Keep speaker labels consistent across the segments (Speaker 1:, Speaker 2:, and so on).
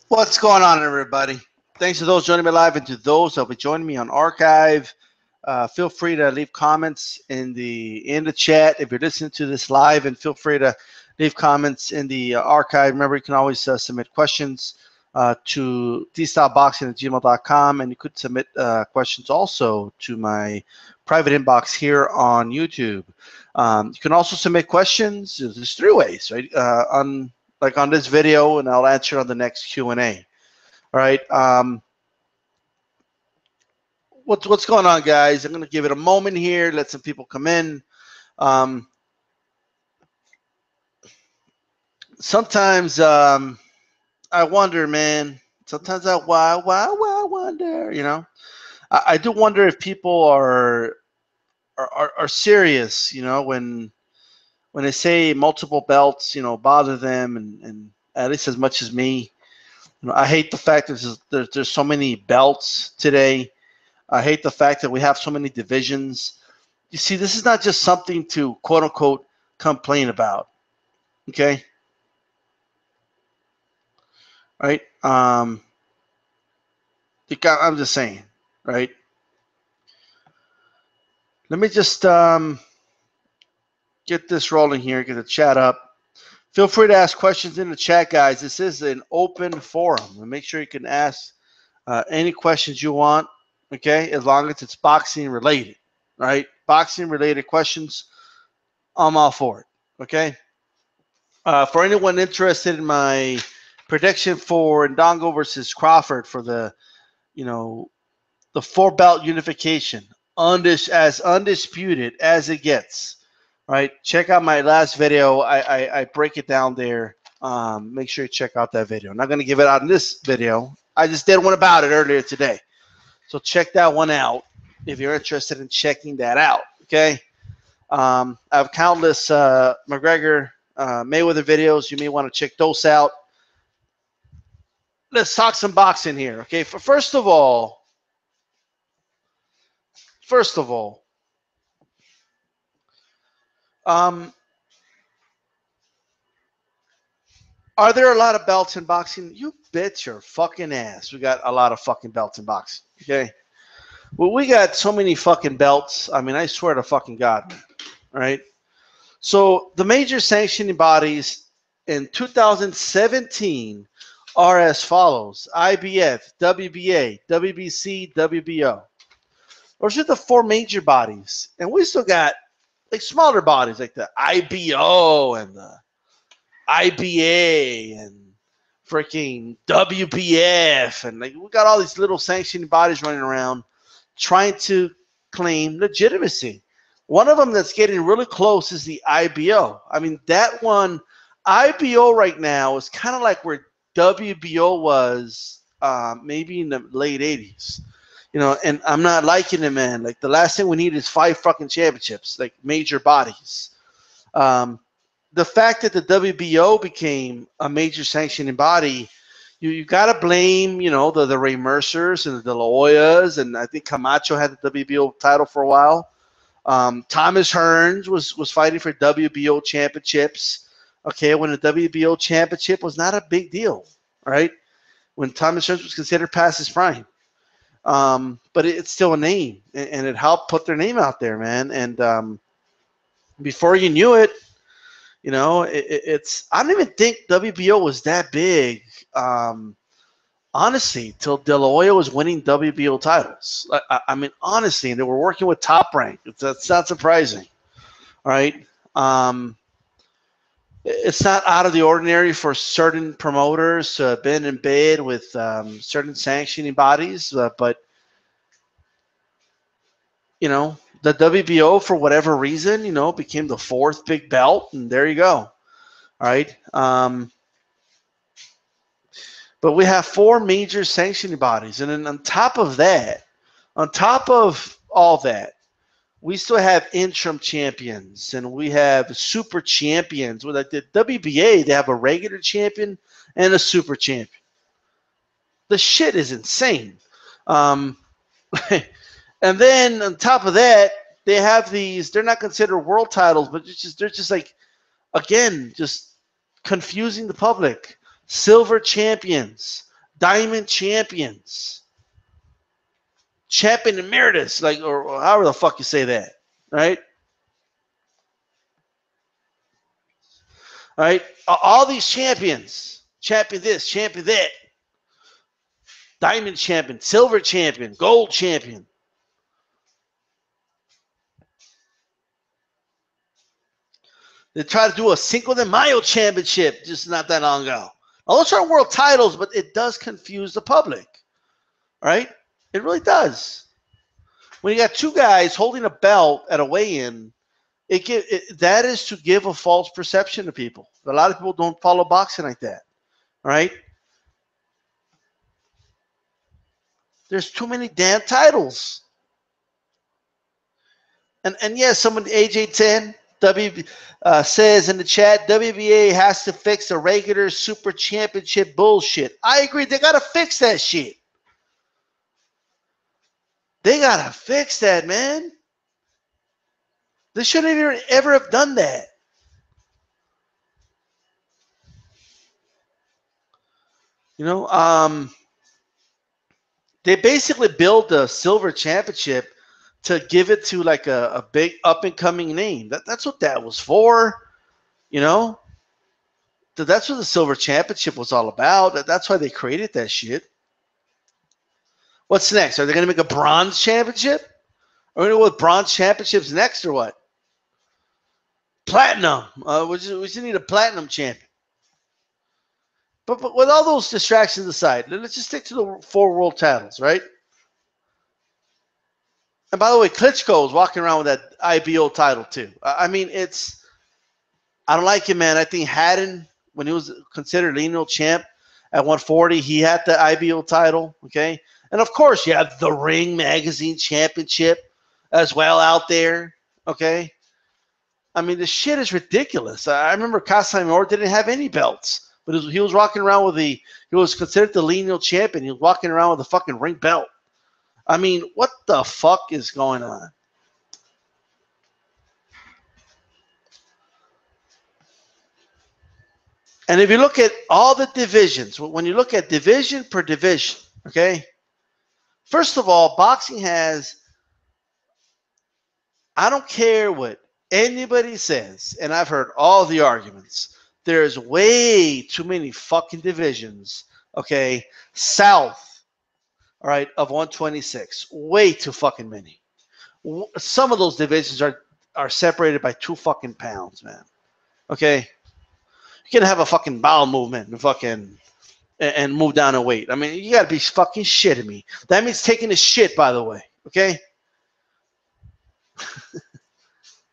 Speaker 1: What's going on, everybody? Thanks to those joining me live and to those that will be joining me on archive. Feel free to leave comments in the chat if you're listening to this live, and feel free to leave comments in the archive. Remember, you can always submit questions to DStyleBoxing at gmail.com, and you could submit questions also to my private inbox here on YouTube. You can also submit questions. There's three ways, right? On this video, and I'll answer on the next Q&A. All right. What's going on, guys? I'm going to give it a moment here, let some people come in. Sometimes I wonder, man. Sometimes why wonder, I do wonder if people are serious, when they say multiple belts, bother them, and at least as much as me. I hate the fact that there's so many belts today. I hate the fact that we have so many divisions. You see, this is not just something to quote unquote complain about. Okay? Right? I'm just saying, right? Let me just get this rolling here, get the chat up. Feel free to ask questions in the chat, guys. This is an open forum. And make sure you can ask any questions you want, okay, as long as it's boxing related, right? Boxing related questions, I'm all for it, okay? For anyone interested in my prediction for Ndongo versus Crawford for the four belt unification, as undisputed as it gets, right? Check out my last video. I break it down there. Make sure you check out that video. I'm not going to give it out in this video. I just did one about it earlier today. So check that one out if you're interested in checking that out, okay? I have countless McGregor Mayweather videos. You may want to check those out. Let's talk some boxing here, okay? First of all, are there a lot of belts in boxing? You bet your fucking ass. We got a lot of fucking belts in boxing, okay? Well, we got so many fucking belts. I mean, I swear to fucking God, all right? So the major sanctioning bodies in 2017 are as follows: IBF, WBA, WBC, WBO. Those are the four major bodies. And we still got like smaller bodies like the IBO and the IBA and freaking WBF. And like we got all these little sanctioning bodies running around trying to claim legitimacy. One of them that's getting really close is the IBO. I mean, that one, IBO right now is kind of like where WBO was maybe in the late 80s. And I'm not liking it, man. Like, the last thing we need is 5 fucking championships, like major bodies. The fact that the WBO became a major sanctioning body, you got to blame, the Ray Mercers and the De La Hoyas, and I think Camacho had the WBO title for a while. Thomas Hearns was fighting for WBO championships, okay, when the WBO championship was not a big deal, right? When Thomas Hearns was considered past his prime. But it's still a name, and it helped put their name out there, man. And before you knew it, it's I don't even think WBO was that big, honestly, till De La Hoya was winning WBO titles. I mean, honestly, and they were working with Top Rank. That's not surprising, all right? It's not out of the ordinary for certain promoters to have been in bed with certain sanctioning bodies, but the WBO, for whatever reason, became the 4th big belt, and there you go. All right. But we have 4 major sanctioning bodies, and then on top of all that, we still have interim champions, and we have super champions. With like the WBA, they have a regular champion and a super champion. The shit is insane. And then on top of that, they have these. They're not considered world titles, but they're just like, again, just confusing the public. Silver champions, Diamond champions. Champion emeritus, like, or however the fuck you say that, right? All right, all these champions, champion this, champion that, diamond champion, silver champion, gold champion. They tried to do a Cinco de Mayo championship just not that long ago. Now, those are world titles, but it does confuse the public, right? It really does. When you got two guys holding a belt at a weigh-in, that is to give a false perception to people. A lot of people don't follow boxing like that, right? There's too many damn titles. And yes, someone AJ10 says in the chat, WBA has to fix the regular super championship bullshit. I agree. They got to fix that shit. They got to fix that, man. They shouldn't even ever have done that. You know, they basically built the silver championship to give it to like a big up and coming name. That's what that was for. You know, that's what the silver championship was all about. That's why they created that shit. What's next? Are they going to make a bronze championship? Are we going to go with bronze championships next or what? Platinum. We just need a platinum champion. But with all those distractions aside, let's just stick to the 4 world titles, right? And by the way, Klitschko is walking around with that IBO title too. I mean, I don't like him, man. I think Haddon, when he was considered lineal champ at 140, he had the IBO title, okay? And of course, you have the Ring Magazine Championship as well out there, okay? I mean, the shit is ridiculous. I remember Casamor didn't have any belts, but he was walking around with he was considered the lineal champion. He was walking around with a fucking ring belt. I mean, what the fuck is going on? And if you look at all the divisions, when you look at division per division, okay? First of all, boxing has, I don't care what anybody says, and I've heard all the arguments. There's way too many fucking divisions, okay? South, all right, of 126. Way too fucking many. Some of those divisions are separated by 2 fucking pounds, man. Okay? You can have a fucking bowel movement and move down in weight. I mean, you gotta be fucking shitting me. That means taking a shit, by the way. Okay?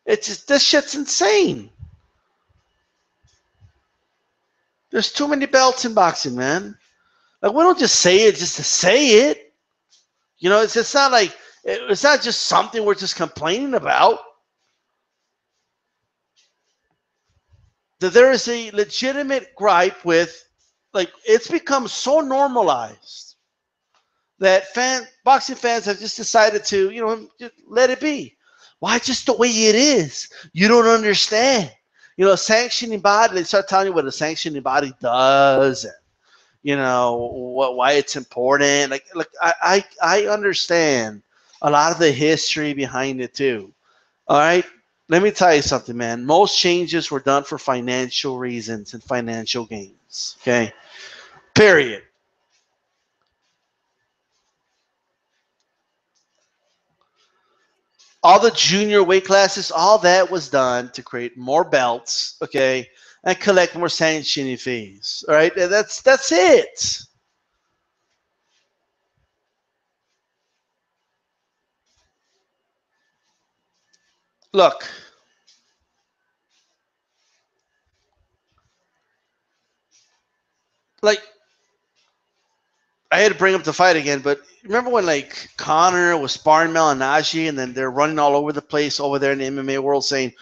Speaker 1: It's just, this shit's insane. There's too many belts in boxing, man. Like, we don't just say it just to say it. You know, it's not like, it's not just something we're just complaining about. That there is a legitimate gripe with, like, it's become so normalized that boxing fans have just decided to, you know, just let it be. Why just the way it is? You don't understand. You know, a sanctioning body, they start telling you what a sanctioning body does, and, you know, why it's important. Like, look, I understand a lot of the history behind it too. All right? Let me tell you something, man. Most changes were done for financial reasons and financial gains. Okay? Period. All the junior weight classes, all that was done to create more belts, okay, and collect more sanctioning fees. All right? And that's it. Look, like, I had to bring up the fight again, but remember when, like, Connor was sparring Malinaji, and then they're running all over the place over there in the MMA world saying,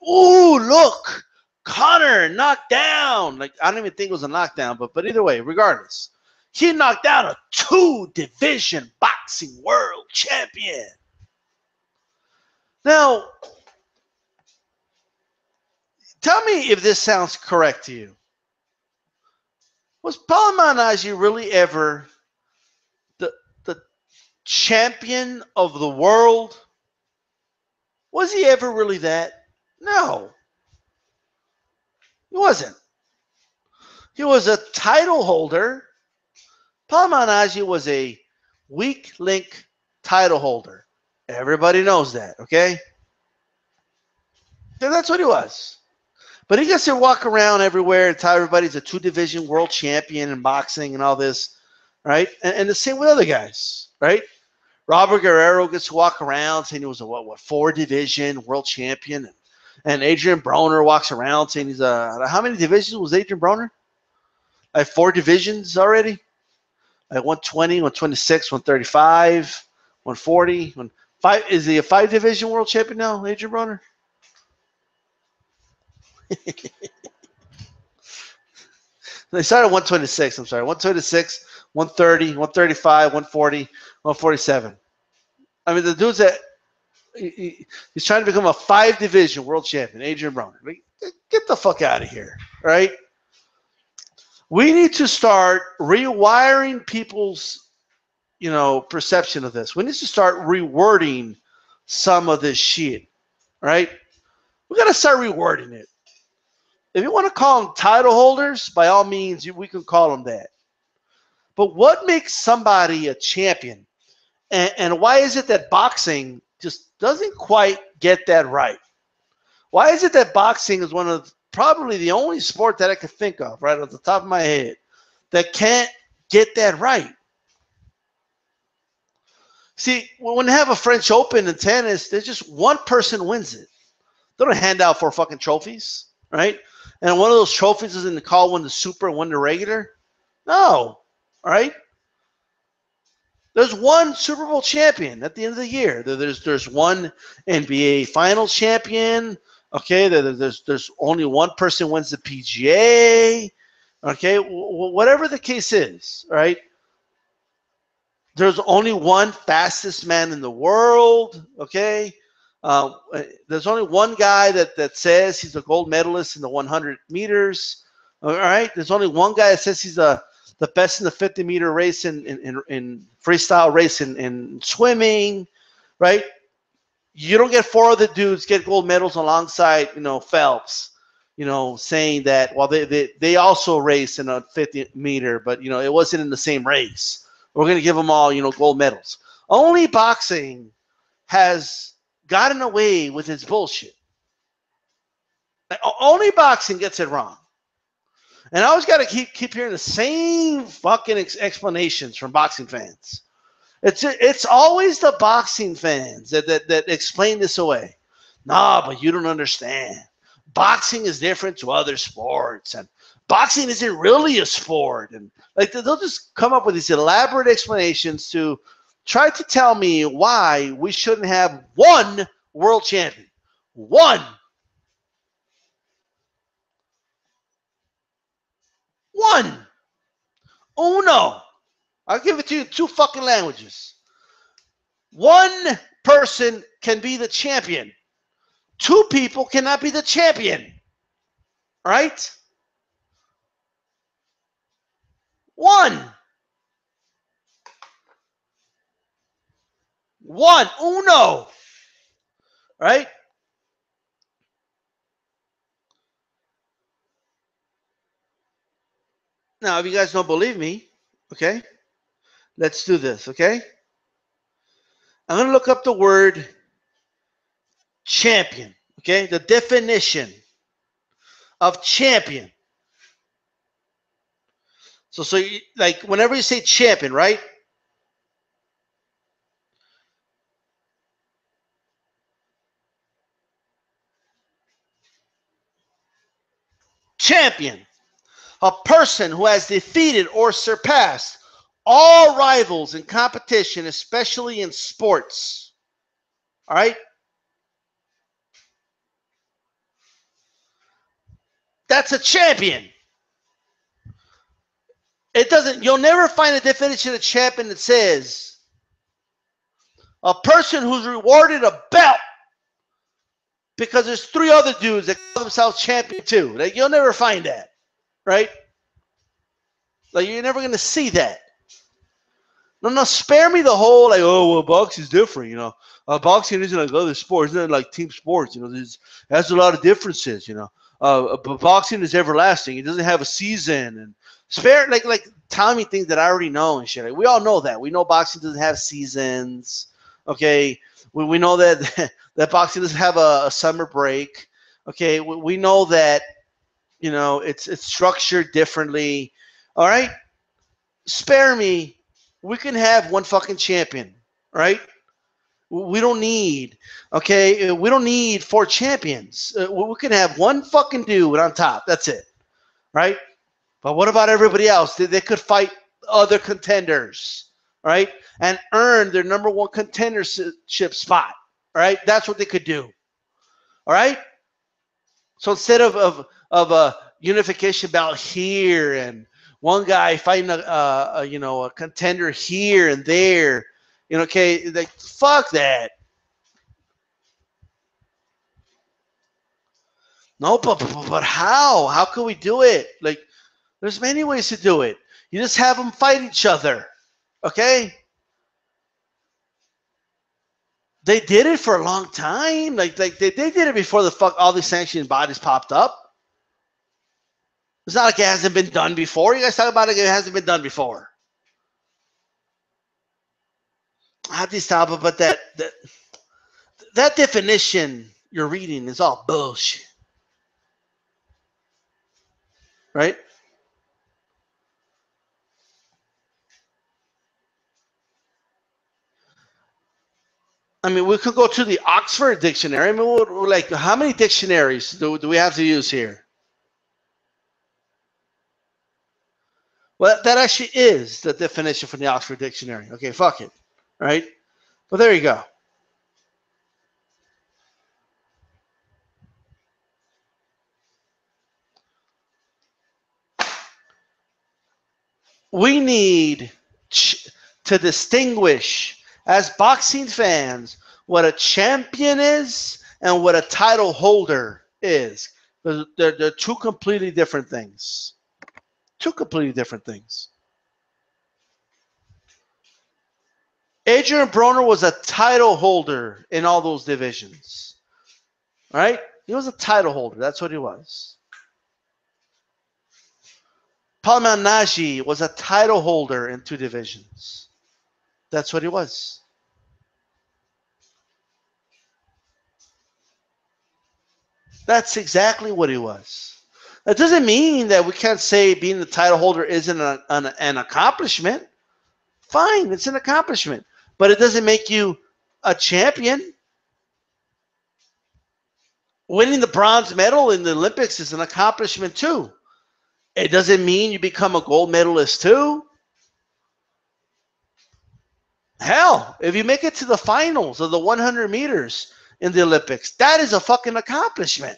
Speaker 1: "Ooh, look, Connor knocked down." Like, I don't even think it was a knockdown, but either way, regardless, he knocked down a 2-division boxing world champion. Now, tell me if this sounds correct to you. Was Palmanaji really ever the champion of the world? Was he ever really that? No, he wasn't. He was a title holder. Palmanaji was a weak link title holder. Everybody knows that, okay? And that's what he was. But he gets to walk around everywhere and tell everybody he's a two-division world champion in boxing and all this, right? And the same with other guys, right? Robert Guerrero gets to walk around saying he was a four-division world champion. And Adrian Broner walks around saying he's how many divisions was Adrian Broner? Like 4 divisions already? Like 120, 126, 135, 140. Is he a 5-division world champion now, Adrian Broner? They started at 126, I'm sorry. 126, 130, 135, 140, 147. I mean, the dude's he's trying to become a 5-division world champion, Adrian Broner. Like, get the fuck out of here, right? We need to start rewiring people's, perception of this. We need to start rewording some of this shit, right? We got to start rewording it. If you want to call them title holders, by all means, we can call them that. But what makes somebody a champion? And why is it that boxing just doesn't quite get that right? Why is it that boxing is one of probably the only sport that I could think of right off the top of my head that can't get that right? See, when they have a French Open in tennis, there's just one person wins it. They don't hand out 4 fucking trophies, right? And one of those trophies is in the call one the super and one the regular. No, all right? There's one Super Bowl champion at the end of the year. There's one NBA Finals champion. Okay, there's only one person wins the PGA. Okay, whatever the case is, right? There's only one fastest man in the world. Okay, there's only one guy that says he's a gold medalist in the 100 meters. All right, there's only one guy that says he's the best in the 50-meter race in freestyle race in swimming, right? You don't get 4 other dudes get gold medals alongside, Phelps, saying that, well, they also race in a 50-meter, but, it wasn't in the same race. We're going to give them all, gold medals. Only boxing has gotten away with its bullshit. Only boxing gets it wrong. And I always got to keep hearing the same fucking explanations from boxing fans. It's always the boxing fans that explain this away. Nah, but you don't understand. Boxing is different to other sports, and boxing isn't really a sport. And like they'll just come up with these elaborate explanations to try to tell me why we shouldn't have one world champion. One. Uno. I'll give it to you in 2 fucking languages. One person can be the champion. 2 people cannot be the champion. Right? One. Uno. Right? Now, if you guys don't believe me, okay, let's do this, okay? I'm going to look up the word champion, okay? The definition of champion. So like whenever you say champion, right? Champion. A person who has defeated or surpassed all rivals in competition, especially in sports. All right? That's a champion. You'll never find a definition of champion that says a person who's rewarded a belt because there's 3 other dudes that call themselves champion too. Like, you'll never find that. Right? Like, you're never going to see that. No, spare me the whole, like, oh, well, boxing is different, you know. Boxing isn't like other sports. It's not like team sports, you know. It has a lot of differences, you know. But boxing is everlasting. It doesn't have a season. And spare, like tell me things that I already know and shit. Like, we all know that. We know boxing doesn't have seasons, okay? We know that that boxing doesn't have a summer break, okay? We know that, you know, it's structured differently, all right? Spare me. We can have one fucking champion, right? We don't need, okay? We don't need four champions. We can have one fucking dude on top. That's it, right? But what about everybody else? They could fight other contenders, right? And earn their number one contendership spot, right? That's what they could do, all right? So instead of a unification bout here and one guy fighting a you know, a contender here and there, you know, okay, like, fuck that. No, but how? How can we do it? Like, there's many ways to do it. You just have them fight each other, okay? They did it for a long time. Like they did it before the fuck all these sanctioned bodies popped up. It's not like it hasn't been done before. You guys talk about it, it hasn't been done before. But that definition you're reading is all bullshit, right? I mean, we could go to the Oxford Dictionary. I mean, like, how many dictionaries do we have to use here? Well, that actually is the definition from the Oxford Dictionary. Okay, fuck it, right? But there you go. We need to distinguish as boxing fans what a champion is and what a title holder is. They're two completely different things. Two completely different things. Adrian Broner was a title holder in all those divisions. Right? He was a title holder. That's what he was. Paul Malignaggi was a title holder in two divisions. That's what he was. That's exactly what he was. That doesn't mean that we can't say being the title holder isn't an accomplishment. Fine, it's an accomplishment. But it doesn't make you a champion. Winning the bronze medal in the Olympics is an accomplishment too. It doesn't mean you become a gold medalist too. Hell, if you make it to the finals of the 100 meters in the Olympics, that is a fucking accomplishment.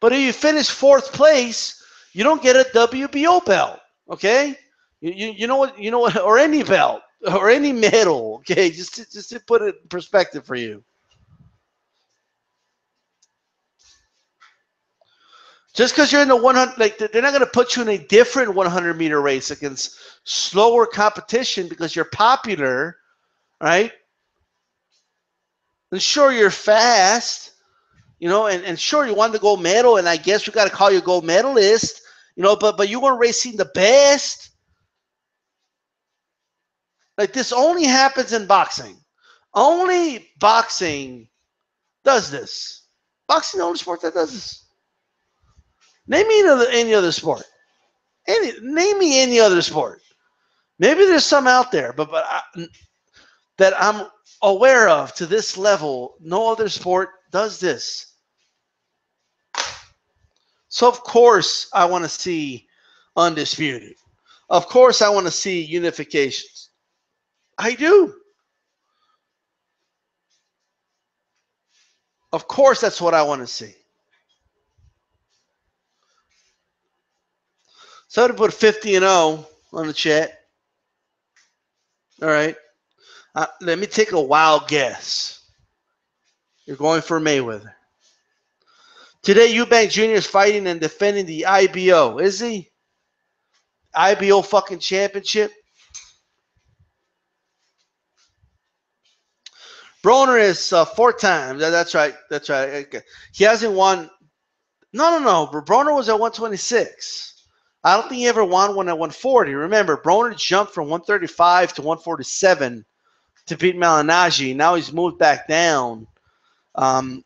Speaker 1: But if you finish fourth place, you don't get a WBO belt, okay? You know what, or any belt or any medal, okay? Just to put it in perspective for you. Just because you're in the 100, like, they're not going to put you in a different 100-meter race against slower competition because you're popular, right? And sure, you're fast, you know, and sure, you won the gold medal, and I guess we got to call you a gold medalist, you know, but you weren't racing the best. Like, this only happens in boxing. Only boxing does this. Boxing is the only sport that does this. Name me any other sport. Name me any other sport. Maybe there's some out there, but that I'm aware of to this level, no other sport does this. So, of course, I want to see Undisputed. Of course, I want to see unifications. I do. Of course, that's what I want to see. So to put 50-0 on the chat. All right. Let me take a wild guess. You're going for Mayweather. Today, Eubank Jr. is fighting and defending the IBO. Is he? IBO fucking championship. Broner is 4 times. That's right. That's right. Okay. He hasn't won. No. Broner was at 126. I don't think he ever won one at 140. Remember, Broner jumped from 135 to 147 to beat Malignaggi. Now he's moved back down.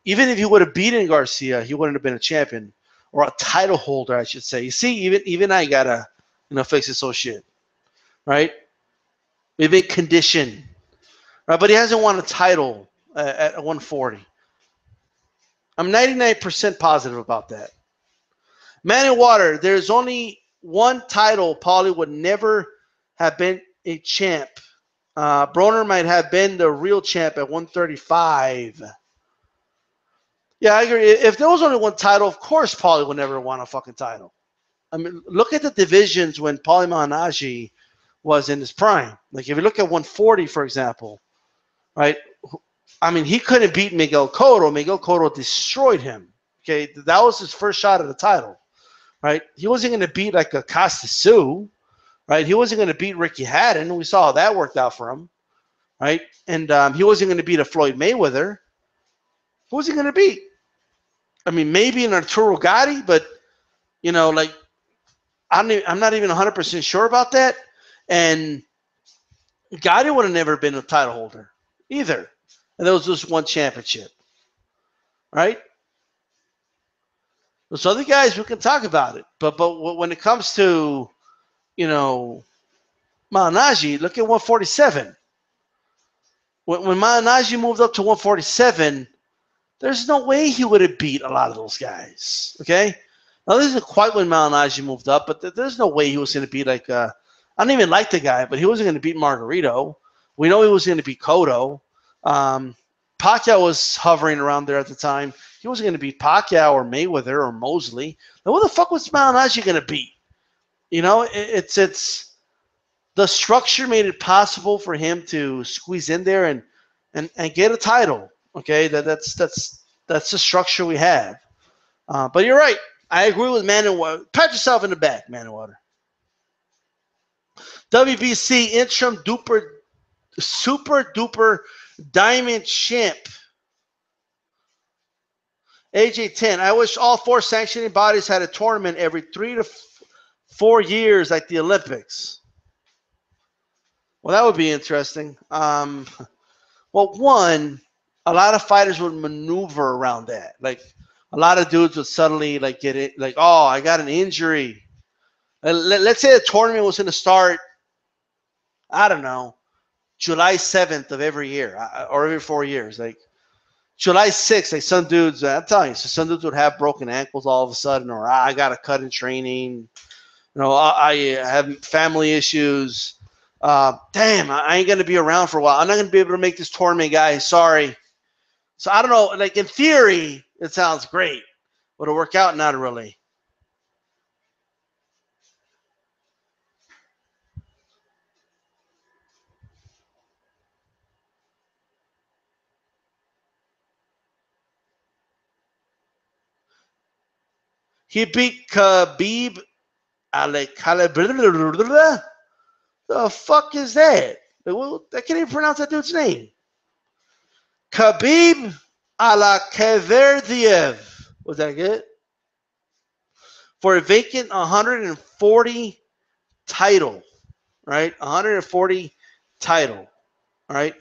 Speaker 1: Even if he would have beaten Garcia, he wouldn't have been a champion or a title holder, I should say. You see, even I gotta fix this whole shit, right? We've been conditioned, right? But he hasn't won a title at 140. I'm 99% positive about that. Man in Water, there's only one title Paulie would never have been a champ. Broner might have been the real champ at 135. Yeah, I agree. If there was only one title, of course Paulie would never won a fucking title. I mean, look at the divisions when Paulie Malignaggi was in his prime. Like, if you look at 140, for example, right? I mean, he couldn't beat Miguel Cotto. Miguel Cotto destroyed him. Okay, that was his first shot at the title, right? He wasn't going to beat like a Costa Sioux, right? He wasn't going to beat Ricky Hatton. We saw how that worked out for him, right? And he wasn't going to beat a Floyd Mayweather. Who was he going to beat? I mean, maybe an Arturo Gatti, but, like, I'm not even 100% sure about that. And Gotti would have never been a title holder either. And there was just one championship, right? There's other guys we can talk about it. But when it comes to, Malignaggi, look at 147. When Malignaggi moved up to 147, there's no way he would have beat a lot of those guys, okay? Now, this isn't quite when Malignaggi moved up, but there's no way he was going to be like I don't even like the guy, but he wasn't going to beat Margarito. We know he was going to beat Cotto. Pacquiao was hovering around there at the time. He wasn't going to beat Pacquiao or Mayweather or Mosley. Now, what the fuck was Malignaggi going to beat? It's the structure made it possible for him to squeeze in there and get a title. Okay, that's the structure we have. But you're right. I agree with Man in Water. Pat yourself in the back, Man in Water. WBC interim super duper diamond champ. AJ10. I wish all 4 sanctioning bodies had a tournament every 3 to 4 years like the Olympics. Well, that would be interesting. Well, one, a lot of fighters would maneuver around that. Like, a lot of dudes would suddenly get it, oh, I got an injury. Let's say the tournament was going to start, I don't know, July 7th of every year or every 4 years. Like, July 6th, like some dudes, I'm telling you, so some dudes would have broken ankles all of a sudden, or I got a cut in training. I have family issues. Damn, I ain't going to be around for a while. I'm not going to be able to make this tournament, guys. Sorry. So I don't know. Like, in theory, it sounds great. But it'll work out, not really. He beat Khabib Alekhalibir. The fuck is that? I can't even pronounce that dude's name. Khabib Alekhalibir. Was that good? For a vacant 140 title, right? 140 title, all right?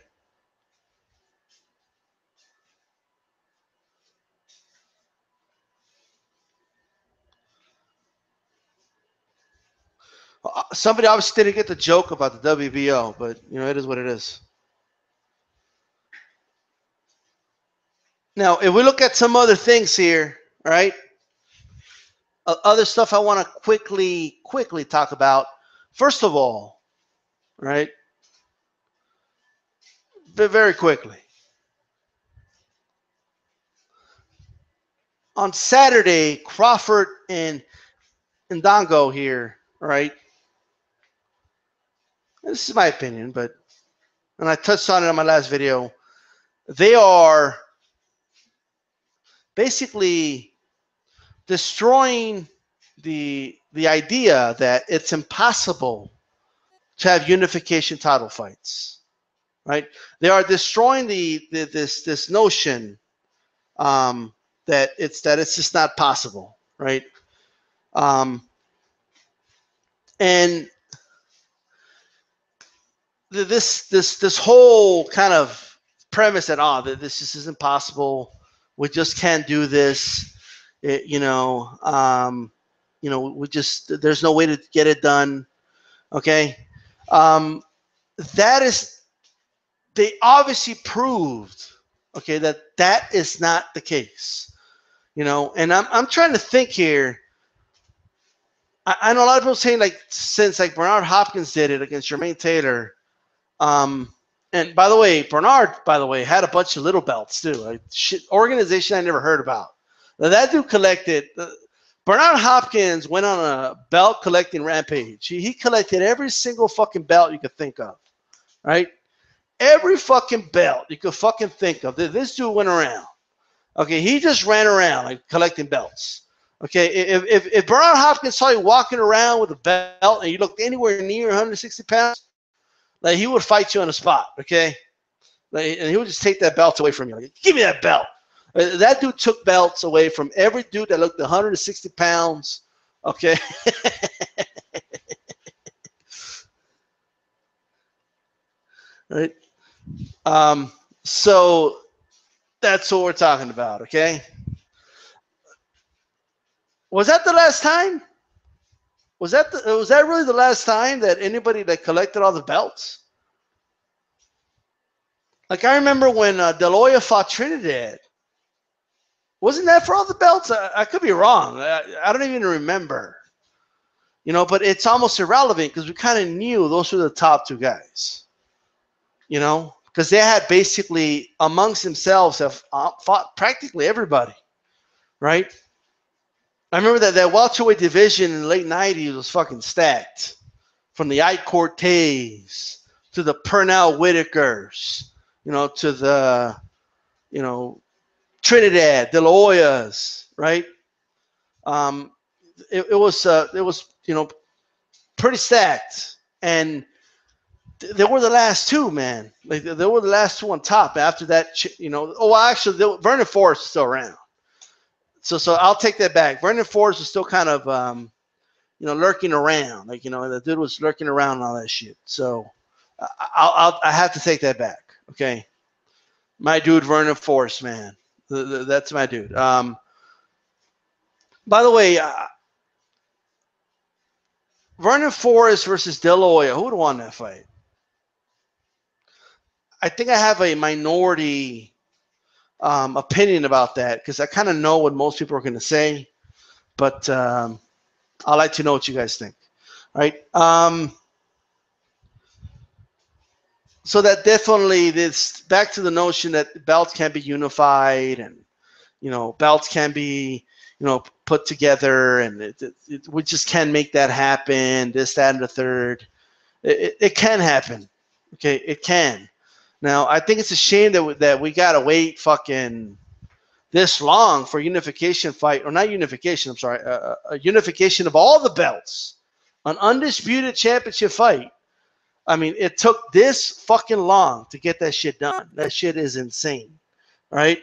Speaker 1: Somebody obviously didn't get the joke about the WBO, but, it is what it is. Now, if we look at some other things here, all right? Other stuff I want to quickly talk about. First of all, right? Very quickly. On Saturday, Crawford and Ndongo here, right? This is my opinion, and I touched on it in my last video. They are basically destroying the idea that it's impossible to have unification title fights, right? They are destroying this notion that it's just not possible, right? And this whole kind of premise that that this just isn't possible, we just can't do this, we just, there's no way to get it done. Okay, that is, they obviously proved, okay, that is not the case, and I'm trying to think here. I know a lot of people saying, like, since like Bernard Hopkins did it against Jermaine Taylor, and by the way, Bernard, had a bunch of little belts too, like organization I never heard about. Now, that dude collected. Bernard Hopkins went on a belt collecting rampage. He collected every single fucking belt you could think of, right? Every fucking belt you could fucking think of. This dude went around. Okay, he just ran around like collecting belts. Okay, if Bernard Hopkins saw you walking around with a belt and you looked anywhere near 160 pounds, like, he would fight you on the spot. Okay, like, and he would just take that belt away from you. Like, give me that belt. That dude took belts away from every dude that looked 160 pounds. Okay. Right. So that's what we're talking about. Okay. Was that the last time? Was that really the last time that anybody that collected all the belts? Like, I remember when De La Hoya fought Trinidad. Wasn't that for all the belts? I could be wrong. I don't even remember. But it's almost irrelevant because we kind of knew those were the top two guys. Because they had basically amongst themselves have fought practically everybody, right? I remember that welterweight division in the late 90s was fucking stacked. From the Ike Cortez to the Pernell Whitakers, to the, Trinidad, De La Hoyas, right? It was pretty stacked, and they were the last two, man. Like, they were the last two on top. After that, actually, Vernon Forrest is still around. So I'll take that back. Vernon Forrest was still kind of lurking around. Like, the dude was lurking around and all that shit. So I have to take that back. Okay, my dude Vernon Forrest, man. That's my dude. By the way, Vernon Forrest versus De La Hoya, who would have won that fight? I think I have a minority opinion about that because I kind of know what most people are going to say, but I'd like to know what you guys think. All right. So that definitely, this back to the notion that belts can be unified and, belts can be, put together, and we just can't make that happen, this, that, and the third. It can happen. Okay, it can. Now, I think it's a shame that we got to wait fucking this long for unification fight, or not unification, I'm sorry, a unification of all the belts, an undisputed championship fight. I mean, it took this fucking long to get that shit done. That shit is insane, right?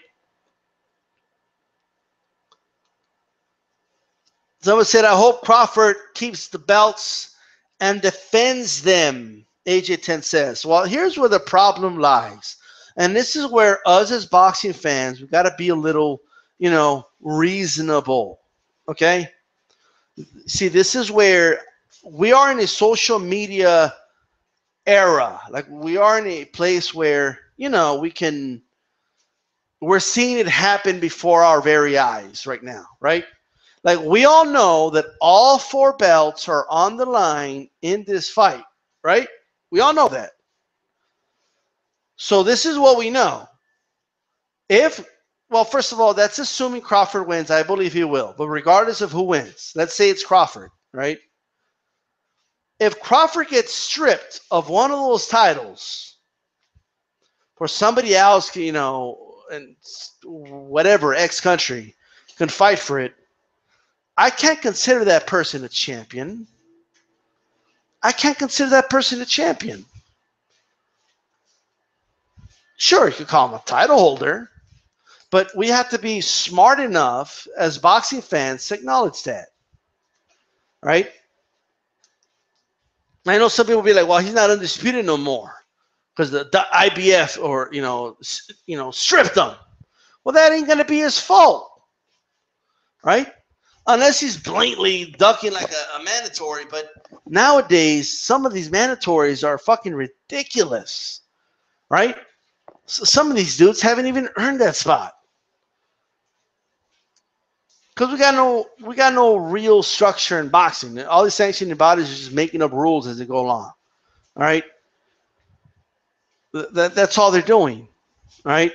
Speaker 1: Someone said, I hope Crawford keeps the belts and defends them, AJ10 says. Well, here's where the problem lies. And this is where us as boxing fans, we've got to be a little, reasonable, okay? See, this is where we are in a social media era. Like, we are in a place where, we're seeing it happen before our very eyes right now, right? Like, we all know that all four belts are on the line in this fight, right? We all know that. So this is what we know. Well, first of all, that's assuming Crawford wins. I believe he will. But regardless of who wins, let's say it's Crawford, right? If Crawford gets stripped of one of those titles for somebody else, and whatever, X country, can fight for it, I can't consider that person a champion. I can't consider that person a champion. Sure, you could call him a title holder, but we have to be smart enough as boxing fans to acknowledge that, right? I know some people will be like, well, he's not undisputed no more because the IBF or, stripped him. Well, that ain't going to be his fault, right? Unless he's blatantly ducking like a mandatory. But nowadays, some of these mandatories are fucking ridiculous, right? So some of these dudes haven't even earned that spot because we got no real structure in boxing. All these sanctioning bodies are just making up rules as they go along. All right, that's all they're doing. All right,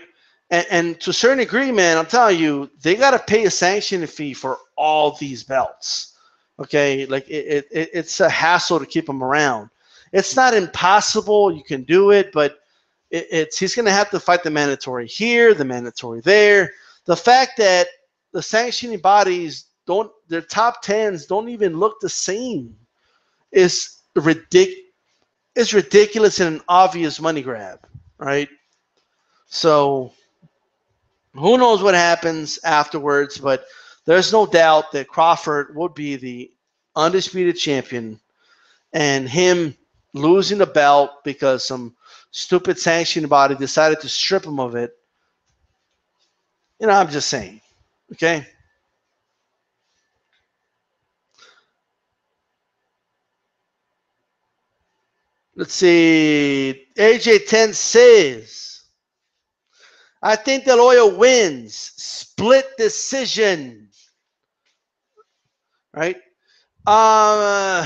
Speaker 1: and to a certain degree, man, I'm telling you, they got to pay a sanctioning fee for all these belts. Okay, like it's a hassle to keep them around. It's not impossible; you can do it, but he's going to have to fight the mandatory here, the mandatory there. The fact that the sanctioning bodies their top tens don't even look the same is ridiculous. It's ridiculous and an obvious money grab, right? So who knows what happens afterwards, but there's no doubt that Crawford would be the undisputed champion, and him losing the belt because some stupid sanctioning body decided to strip him of it. I'm just saying, okay? Let's see. AJ10 says, I think De La Hoya wins. Split decision. Right? De La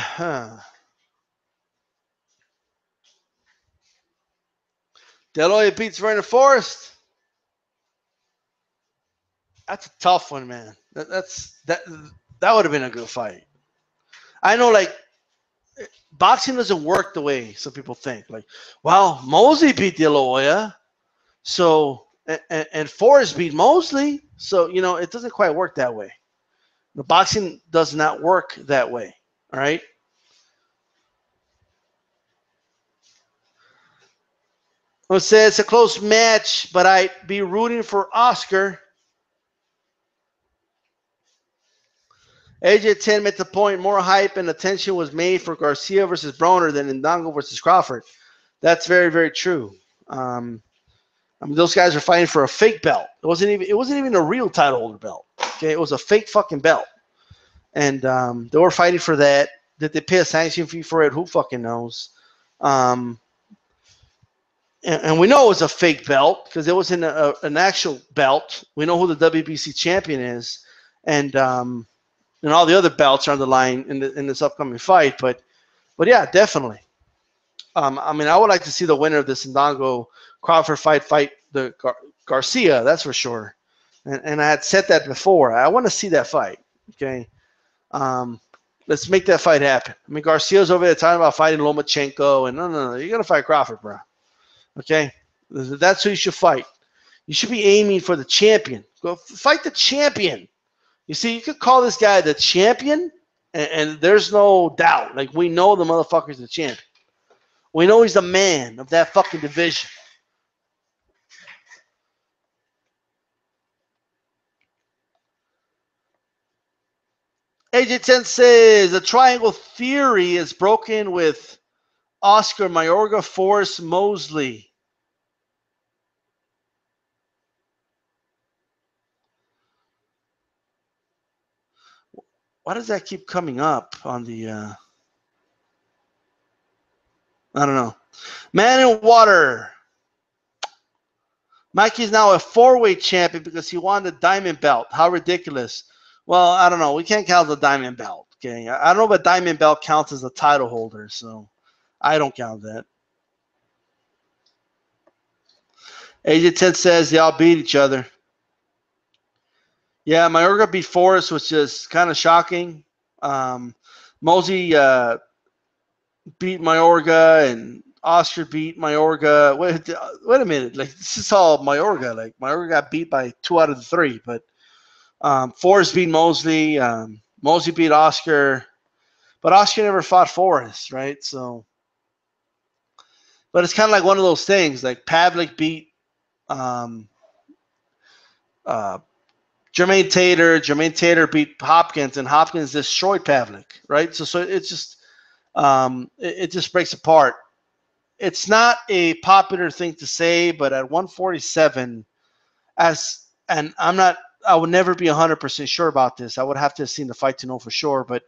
Speaker 1: Hoya beats Vernon Forrest. That's a tough one, man. That would have been a good fight. I know, like, boxing doesn't work the way some people think. Like, well, Mosley beat De La Hoya, so and Forrest beat Mosley, so it doesn't quite work that way. The boxing does not work that way. All right. I'll say it's a close match, but I'd be rooting for Oscar. AJ10 made the point more hype and attention was made for Garcia versus Broner than Indongo versus Crawford. That's very, very true. Those guys are fighting for a fake belt. It wasn't even a real title holder belt. Okay, it was a fake fucking belt, and they were fighting for that. Did they pay a sanction fee for it? Who fucking knows? And we know it was a fake belt because it wasn't an actual belt. We know who the WBC champion is, and all the other belts are on the line in this upcoming fight. But yeah, definitely. I would like to see the winner of this Indongo Crawford fight the Garcia. That's for sure. And I had said that before. I want to see that fight. Okay. Let's make that fight happen. Garcia's over there talking about fighting Lomachenko, and no, you're gonna fight Crawford, bro. Okay, that's who you should fight. You should be aiming for the champion. Go fight the champion. You see, you could call this guy the champion, and there's no doubt. Like, we know the motherfucker's the champion. We know he's the man of that fucking division. AJ10 says the triangle theory is broken with Oscar, Mayorga, Forrest, Mosley. Why does that keep coming up on the I don't know. Man in Water. Mikey's now a four-weight champion because he won the diamond belt. How ridiculous. Well, I don't know. We can't count the diamond belt. Okay, I don't know if a diamond belt counts as a title holder, so I don't count that. AJ10 says they all beat each other. Yeah, Mayorga beat Forrest, which is kind of shocking. Mosey beat Mayorga, and Oscar beat Mayorga. Wait a minute. Like, this is all Mayorga. Like, Mayorga got beat by 2 out of the 3, but Forrest beat Mosley. Mosey beat Oscar, but Oscar never fought Forrest, right? So, but it's kind of like one of those things. Like Pavlik beat um, uh, Jermaine Tater. Jermaine Tater beat Hopkins, and Hopkins destroyed Pavlik, right? So it's just it just breaks apart. It's not a popular thing to say, but at 147, and I would never be 100% sure about this. I would have to have seen the fight to know for sure, but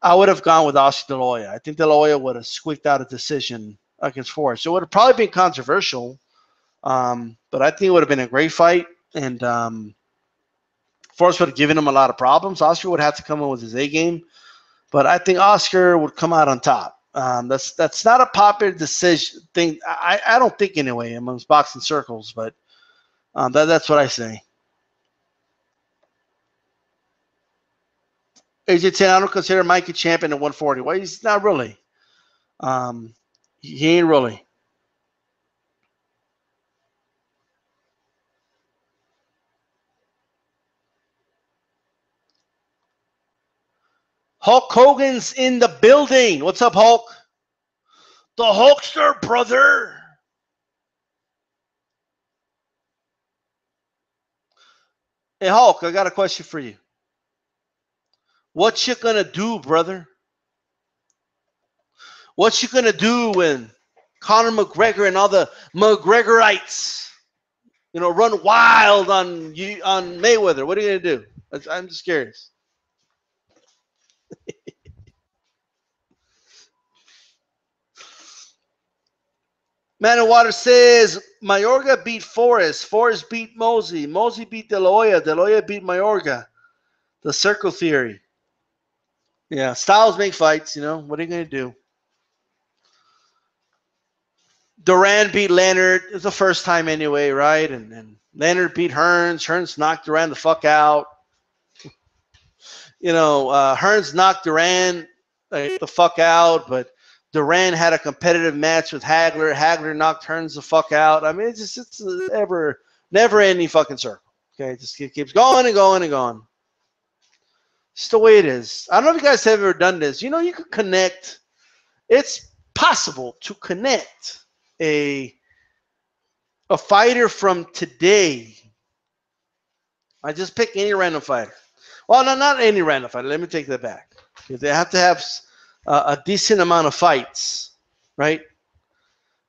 Speaker 1: I would have gone with Oscar De La Hoya. I think De La Hoya would have squeaked out a decision against Forrest. So it would have probably been controversial, but I think it would have been a great fight, and Forrest would have given him a lot of problems. Oscar would have to come in with his A game, but I think Oscar would come out on top. That's not a popular decision thing. I don't think anyway amongst boxing circles, but that's what I say. AJ Ten, I don't consider Mike a champion at 140. Well, he's not really. Um, he ain't really. Hulk Hogan's in the building. What's up, Hulk? The Hulkster, brother. Hey, Hulk, I got a question for you. What you gonna do, brother? What you gonna do when Conor McGregor and all the McGregorites, run wild on you on Mayweather? What are you gonna do? I'm just curious. Man of Water says Mayorga beat Forrest. Forrest beat Mosey. Mosey beat De La Hoya. De La Hoya beat Mayorga. The circle theory. Yeah, styles make fights. What are you gonna do? Duran beat Leonard. It was the first time anyway, right? And Leonard beat Hearns. Hearns knocked Duran the fuck out. Hearns knocked Duran the fuck out, but Duran had a competitive match with Hagler. Hagler knocked Hearns the fuck out. I mean, it's never ending fucking circle. Okay, it just keeps going and going and going. It's the way it is. I don't know if you guys have ever done this. You could connect. It's possible to connect a fighter from today. I just pick any random fighter. Well, no, not any random fighter. Let me take that back. They have to have a decent amount of fights, right?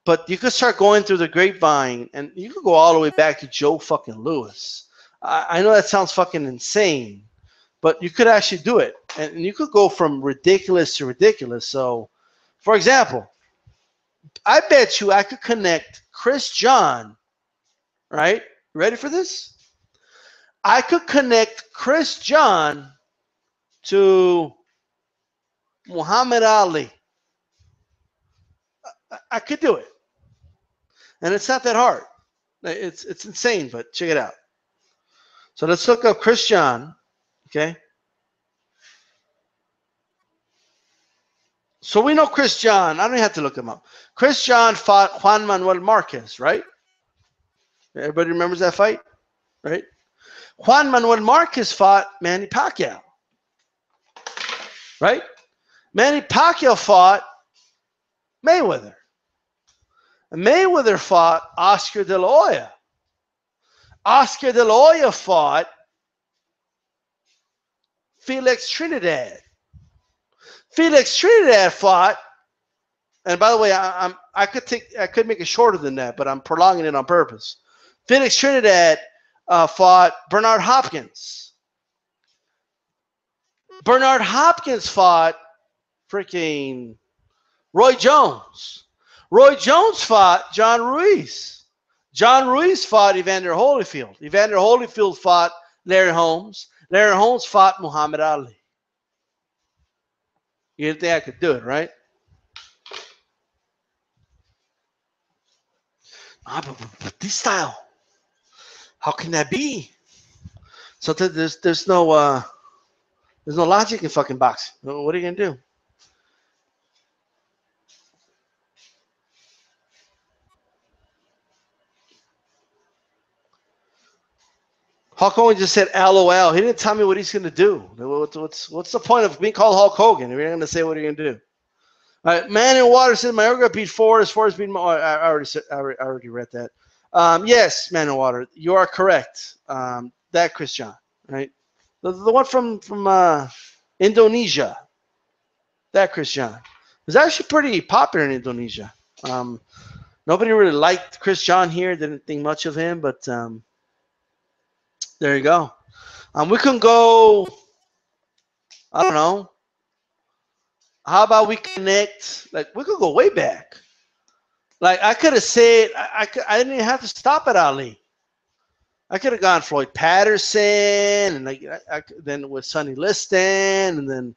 Speaker 1: But you could start going through the grapevine, and you could go all the way back to Joe fucking Lewis. I know that sounds fucking insane, but you could actually do it. And you could go from ridiculous to ridiculous. So, for example, I bet you I could connect Chris John, right? Ready for this? I could connect Chris John to Muhammad Ali. I could do it. And it's not that hard. It's insane, but check it out. So let's look up Chris John, okay? So we know Chris John. I don't even have to look him up. Chris John fought Juan Manuel Marquez, right? Everybody remembers that fight, right? Juan Manuel Marquez fought Manny Pacquiao, right? Manny Pacquiao fought Mayweather. And Mayweather fought Oscar De La Hoya. Oscar De La Hoya fought Felix Trinidad. Felix Trinidad fought, and by the way, I could make it shorter than that, but I'm prolonging it on purpose. Felix Trinidad fought Bernard Hopkins. Bernard Hopkins fought freaking Roy Jones. Roy Jones fought John Ruiz. John Ruiz fought Evander Holyfield. Evander Holyfield fought Larry Holmes. Larry Holmes fought Muhammad Ali. You didn't think I could do it, right? But this style, how can that be? So there's no logic in fucking boxing. What are you gonna do? Hulk Hogan just said LOL. He didn't tell me what he's going to do. What's the point of being called Hulk Hogan if you're not going to say what you're going to do? All right, Man in Water said Mayorga beat Ford as far as being. I already read that. Yes, Man in Water, you are correct. That Chris John, right? The one from Indonesia. That Chris John was actually pretty popular in Indonesia. Nobody really liked Chris John here. Didn't think much of him, but there you go. We can go. I don't know. How about we connect? Like we could go way back. Like I could have said, I didn't even have to stop at Ali. I could have gone Floyd Patterson, and like then with Sonny Liston, and then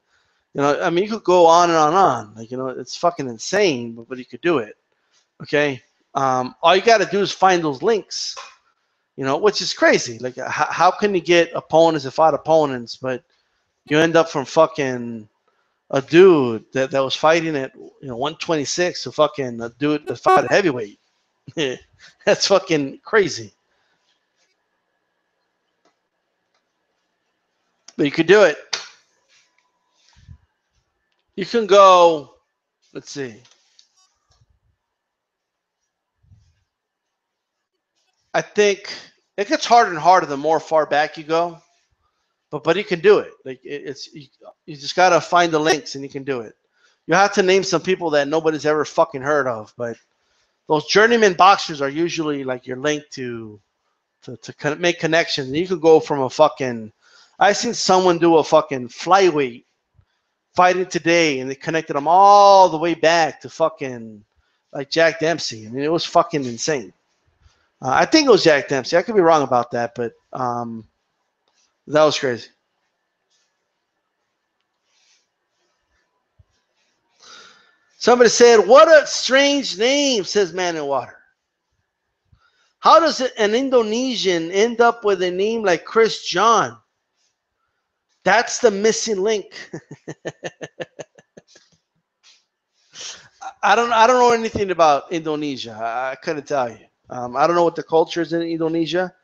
Speaker 1: I mean, you could go on and on and on. Like it's fucking insane, but you could do it. Okay. All you got to do is find those links. Which is crazy. Like how can you get opponents and fight opponents, but you end up from fucking a dude that was fighting at 126 to fucking a dude that fought at heavyweight. That's fucking crazy. But you could do it. You can go, let's see. I think it gets harder and harder the more far back you go. But you can do it. Like you just gotta find the links and you can do it. You have to name some people that nobody's ever fucking heard of, but those journeyman boxers are usually like your link to make connections. And you can go from a fucking. I seen someone do a fucking flyweight fighting today, and they connected them all the way back to fucking like Jack Dempsey. I mean, it was fucking insane. I think it was Jack Dempsey. I could be wrong about that, but that was crazy. Somebody said, "What a strange name," says Man in Water. How does an Indonesian end up with a name like Chris John? That's the missing link. I don't know anything about Indonesia. I couldn't tell you. I don't know what the culture is in Indonesia.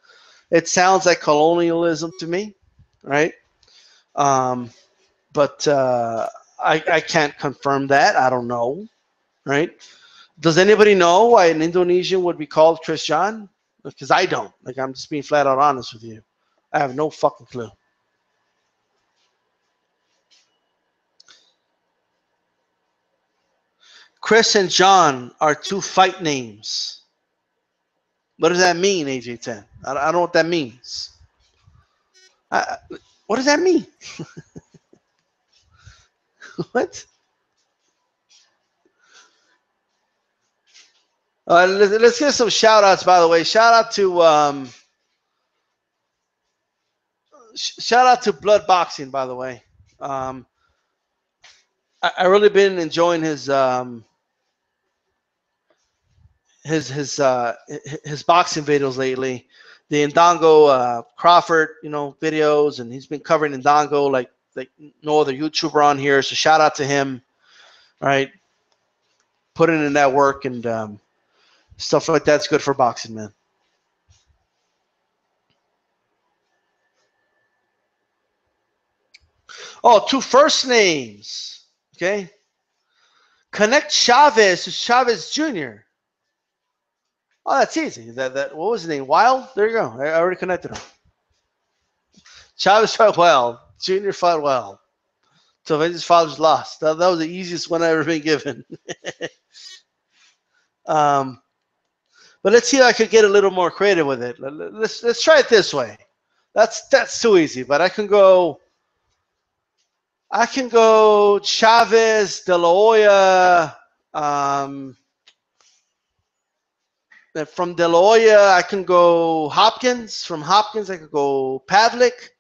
Speaker 1: It sounds like colonialism to me, right? But I can't confirm that. I don't know, right? Does anybody know why an Indonesian would be called Chris John? Because I don't. Like, I'm just being flat out honest with you. I have no fucking clue. Chris and John are two fight names. What does that mean, AJ10? I don't know what that means. What does that mean? What? Let's get some shout outs, by the way. Shout out to Blood Boxing, by the way. I really been enjoying his boxing videos lately. The Ndongo Crawford, videos, and he's been covering Ndongo like no other YouTuber on here. So shout out to him. All right, putting in that work and stuff like that's good for boxing, man. Oh, two first names. Okay. Connect Chavez to Chavez Jr. Oh, that's easy. What was his name? Wild? There you go. I already connected him. Chavez fought well. Jr. fought well. So his father's lost. That was the easiest one I've ever been given. But let's see if I could get a little more creative with it. Let's try it this way. That's too easy. But I can go Chavez, De La Hoya. From De La Hoya, I can go Hopkins. From Hopkins, I could go Pavlik.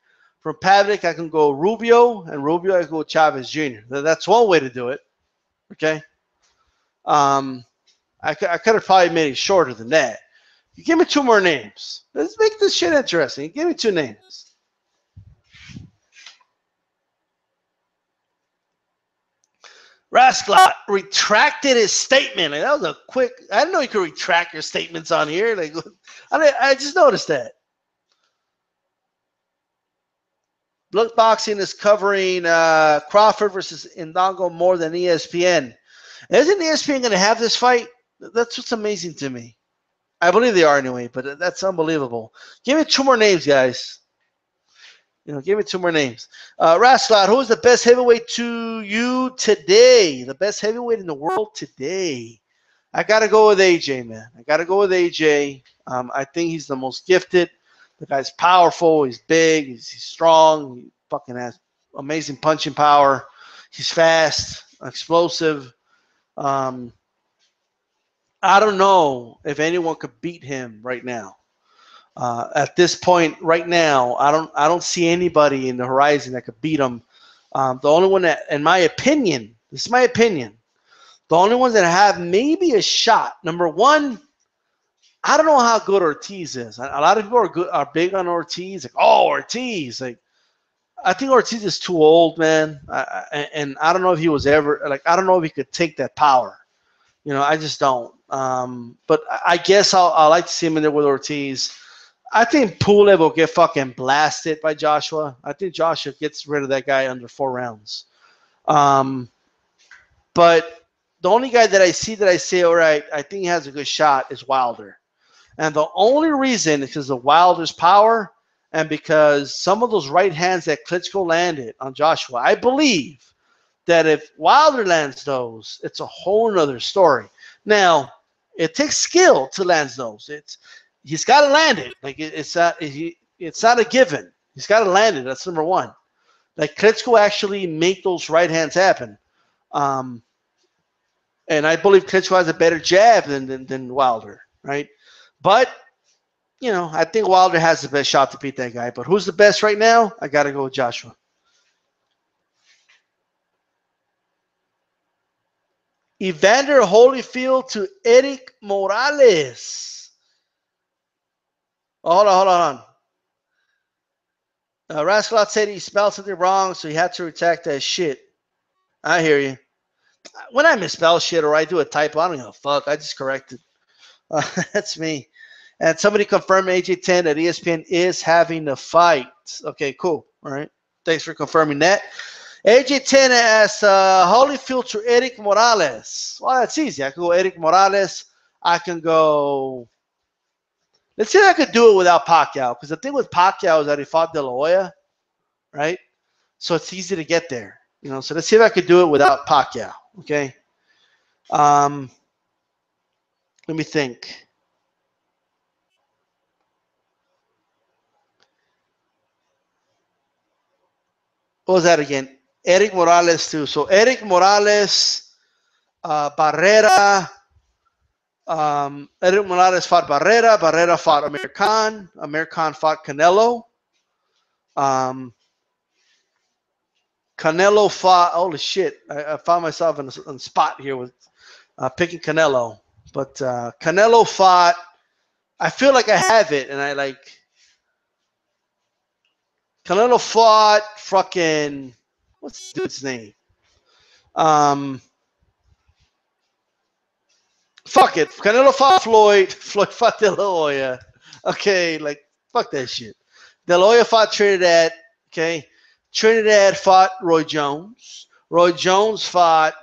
Speaker 1: From Pavlik, I can go Rubio. And Rubio, I can go Chavez Jr. That's one way to do it. Okay. I could have probably made it shorter than that. You give me two more names. Let's make this shit interesting. Give me two names. Rascalot retracted his statement. Like, that was a quick. I didn't know you could retract your statements on here. Like, I just noticed that. Blood Boxing is covering Crawford versus Indongo more than ESPN. Isn't ESPN going to have this fight? That's what's amazing to me. I believe they are anyway, but that's unbelievable. Give me 2 more names, guys. Give me 2 more names. Rascalot, who is the best heavyweight to you today? The best heavyweight in the world today? I got to go with AJ, man. I got to go with AJ. I think he's the most gifted. The guy's powerful. He's big. He's strong. He fucking has amazing punching power. He's fast, explosive. I don't know if anyone could beat him right now. At this point, right now, I don't see anybody in the horizon that could beat him. The only one that, in my opinion, this is my opinion, the only ones that have maybe a shot. Number one, I don't know how good Ortiz is. A lot of people are big on Ortiz. Like, oh, Ortiz. Like, I think Ortiz is too old, man. And I don't know if he was ever, like, I don't know if he could take that power. I just don't. But I guess I like to see him in there with Ortiz. I think Pulev will get fucking blasted by Joshua. I think Joshua gets rid of that guy under 4 rounds. But the only guy that I see that I say, all right, I think he has a good shot is Wilder. And the only reason is because of Wilder's power and because some of those right hands that Klitschko landed on Joshua. I believe that if Wilder lands those, it's a whole nother story. Now, it takes skill to land those. He's got to land it. Like it's not a given. He's got to land it. That's number one. Like Klitschko actually make those right hands happen. And I believe Klitschko has a better jab than Wilder, right? But I think Wilder has the best shot to beat that guy. But who's the best right now? I got to go with Joshua. Evander Holyfield to Eric Morales. Oh, hold on. Rascalot said he spelled something wrong, so he had to retract that shit. I hear you. When I misspell shit or I do a typo, I don't give a fuck. I just correct it. That's me. And somebody confirmed AJ10 that ESPN is having the fight. Okay, cool. All right. Thanks for confirming that. AJ10 asks Holyfield to Eric Morales. Well, that's easy. I can go Eric Morales. I can go. Let's see if I could do it without Pacquiao. Because the thing with Pacquiao is that he fought De La Hoya, right? So it's easy to get there. So let's see if I could do it without Pacquiao. Okay. Let me think. What was that again? Eric Morales too. So Eric Morales, Barrera. Eric Morales fought Barrera. Barrera fought Amir Khan. Amir Khan fought Canelo. Canelo fought. Holy shit! I found myself in a spot here with picking Canelo. But Canelo fought. I feel like I have it, and I like. Canelo fought fucking. What's the dude's name? Fuck it. Canelo fought Floyd. Floyd fought De La Hoya. Okay, like, fuck that shit. De La Hoya fought Trinidad. Okay. Trinidad fought Roy Jones. Roy Jones fought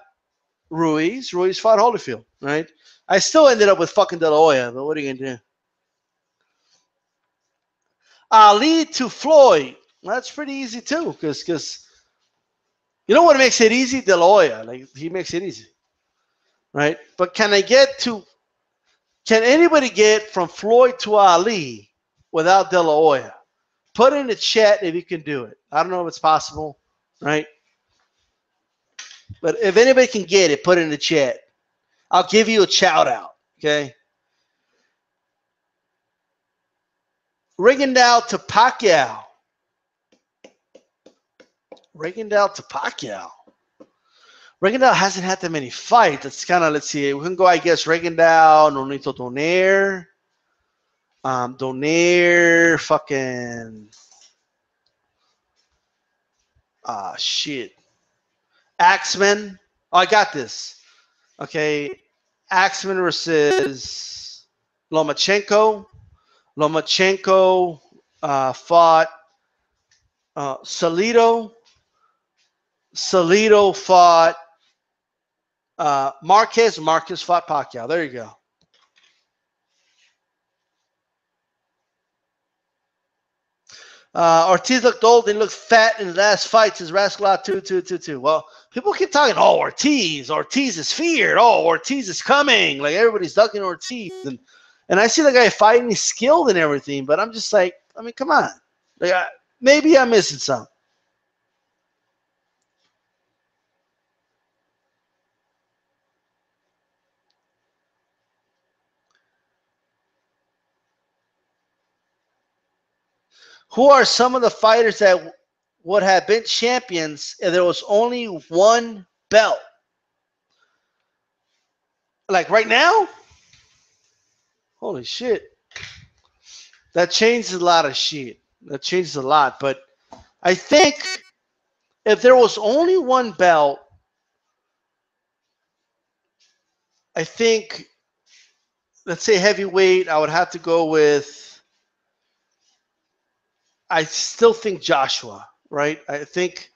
Speaker 1: Ruiz. Ruiz fought Holyfield, right? I still ended up with fucking De La Hoya, but what are you going to do? Ali to Floyd. Well, that's pretty easy, too, because you know what makes it easy? De La Hoya. Like, he makes it easy. Right? But can anybody get from Floyd to Ali without De La Hoya? Put in the chat if you can do it. I don't know if it's possible, right? But if anybody can get it, put it in the chat. I'll give you a shout out, okay? Rigondeaux to Pacquiao. Rigondeaux to Pacquiao. Rigondeaux hasn't had that many fights. It's kind of, let's see. We can go, I guess, Rigondeaux, Nonito Donaire. Donaire, fucking. Shit. Axeman. Oh, I got this. Okay. Axeman versus Lomachenko. Lomachenko fought Salido fought Marquez. Marquez fought Pacquiao. There you go. Ortiz looked old and looked fat in the last fights. His Rascal 2-2-2-2. Well, people keep talking, oh, Ortiz is feared. Oh, Ortiz is coming. Like, everybody's ducking Ortiz. And I see the guy fighting, he's skilled and everything, but I'm just like, I mean, come on. Like, maybe I'm missing something. Who are some of the fighters that would have been champions if there was only one belt? Like right now? Holy shit. That changes a lot of shit. That changes a lot. But I think if there was only one belt, I think, let's say heavyweight, I would have to go with, I still think Joshua, right? I think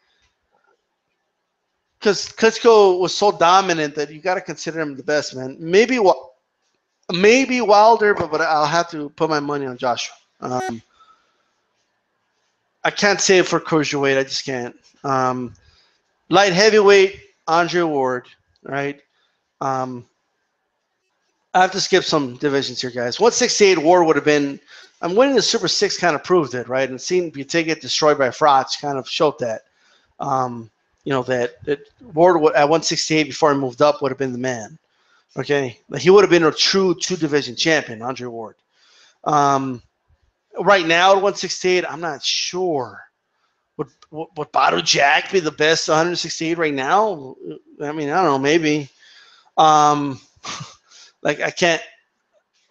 Speaker 1: because Klitschko was so dominant that you got to consider him the best, man. Maybe Wilder, but I'll have to put my money on Joshua. I can't say it for cruiserweight. I just can't. Light heavyweight, Andre Ward, right? I have to skip some divisions here, guys. 168 Ward would have been. I'm winning the Super 6 kind of proved it, right? And seeing Buttigieg get destroyed by Frotz kind of showed that. That Ward at 168 before he moved up would have been the man. Okay, he would have been a true 2-division champion, Andre Ward. Right now at 168, I'm not sure. Would Badu Jack be the best 168 right now? I mean, I don't know, maybe. Like I can't.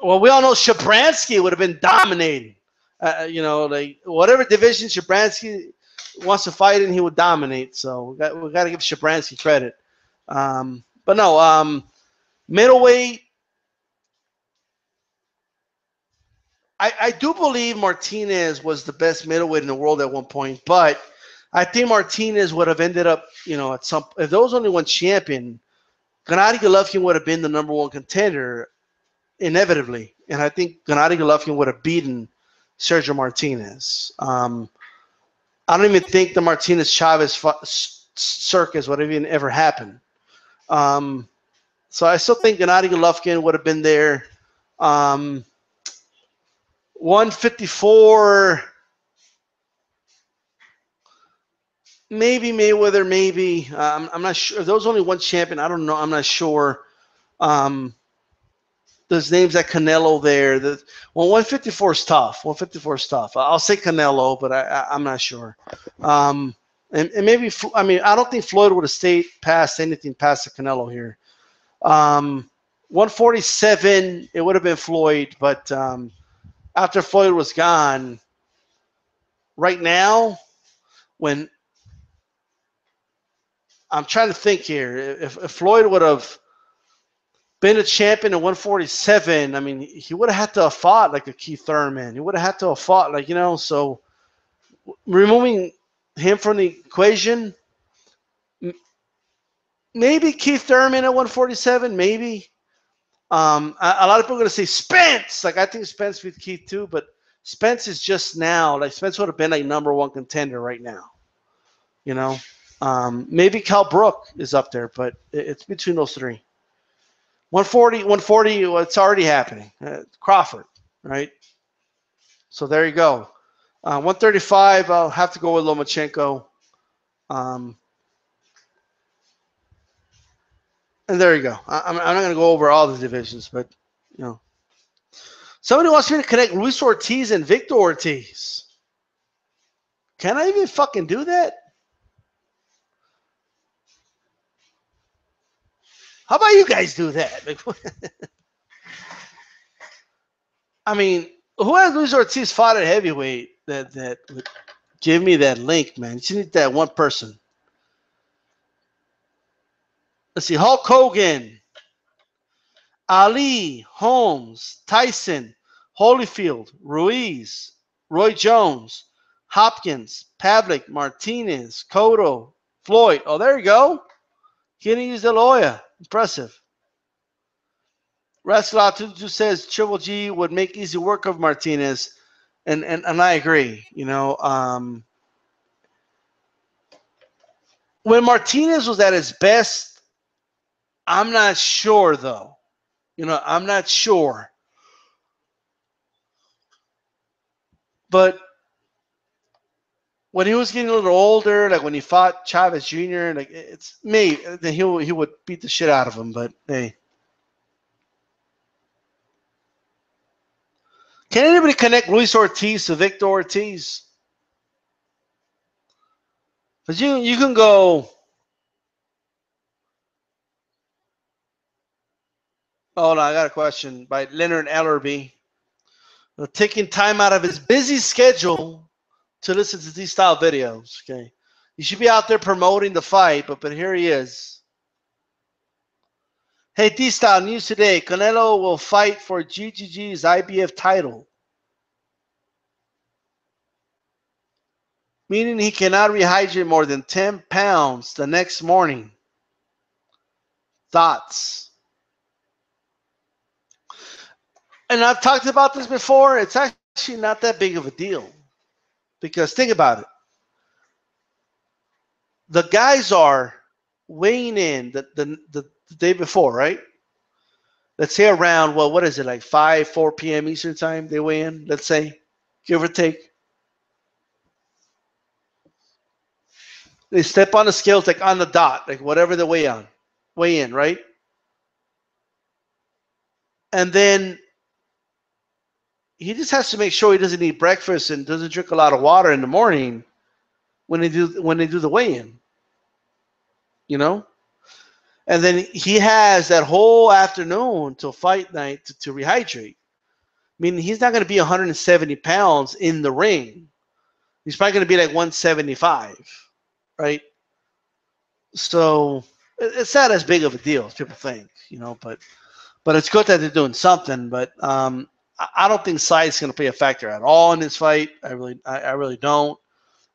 Speaker 1: Well, we all know Shabransky would have been dominating. Like whatever division Shabransky wants to fight in, he would dominate. So we got to give Shabransky credit. But no, middleweight. I do believe Martinez was the best middleweight in the world at one point, but I think Martinez would have ended up, at some. If there was only one champion, Gennady Golovkin would have been the number one contender, inevitably, and I think Gennady Golovkin would have beaten Sergio Martinez. I don't even think the Martinez-Chavez circus would have even ever happened. So I still think Gennady Golovkin would have been there. 154, maybe Mayweather, maybe. I'm not sure. If there was only one champion, I don't know. I'm not sure. There's names like Canelo there. 154 is tough. 154 is tough. I'll say Canelo, but I'm not sure. And maybe, I don't think Floyd would have stayed past anything past the Canelo here. 147, it would have been Floyd, but after Floyd was gone, right now, when I'm trying to think here, if Floyd would have been a champion at 147, I mean, he would have had to have fought like a Keith Thurman. He would have had to have fought so removing him from the equation, maybe Keith Thurman at 147, maybe. A lot of people are going to say Spence. Like, I think Spence beat Keith too, but Spence is just now. Like, Spence would have been like number one contender right now. Maybe Cal Brook is up there, but it's between those three. 140, well, it's already happening. Crawford, right? So there you go. 135, I'll have to go with Lomachenko. And there you go. I'm not going to go over all the divisions, but, Somebody wants me to connect Luis Ortiz and Victor Ortiz. Can I even fucking do that? How about you guys do that? I mean, who has Luis Ortiz fought at heavyweight that would give me that link, man? You just need that one person. Let's see. Hulk Hogan, Ali, Holmes, Tyson, Holyfield, Ruiz, Roy Jones, Hopkins, Pavlik, Martinez, Cotto, Floyd. Oh, there you go. Guineas de Loya. Impressive. Rascal2 says Triple G would make easy work of Martinez. And I agree. When Martinez was at his best, I'm not sure, though. I'm not sure. But when he was getting a little older, like when he fought Chavez Jr., like it's me, then he would beat the shit out of him. But hey, can anybody connect Luis Ortiz to Victor Ortiz? Because you can go. Oh no, I got a question by Leonard Ellerby. Taking time out of his busy schedule to listen to these style videos. Okay, he should be out there promoting the fight, but here he is. Hey, D-Style, news today. Canelo will fight for GGG's IBF title, meaning he cannot rehydrate more than 10 pounds the next morning. Thoughts? And I've talked about this before. It's actually not that big of a deal. Because think about it. The guys are weighing in the day before, right? Let's say around, well, what is it, like 4 p.m. Eastern time they weigh in, let's say, give or take. They step on the scales like on the dot, like whatever they weigh in, right? And then he just has to make sure he doesn't eat breakfast and doesn't drink a lot of water in the morning when they do the weigh-in, And then he has that whole afternoon till fight night to rehydrate. Meaning he's not going to be 170 pounds in the ring. He's probably going to be like 175, right? So it's not as big of a deal as people think, but it's good that they're doing something. But I don't think size is going to play a factor at all in this fight. I really don't.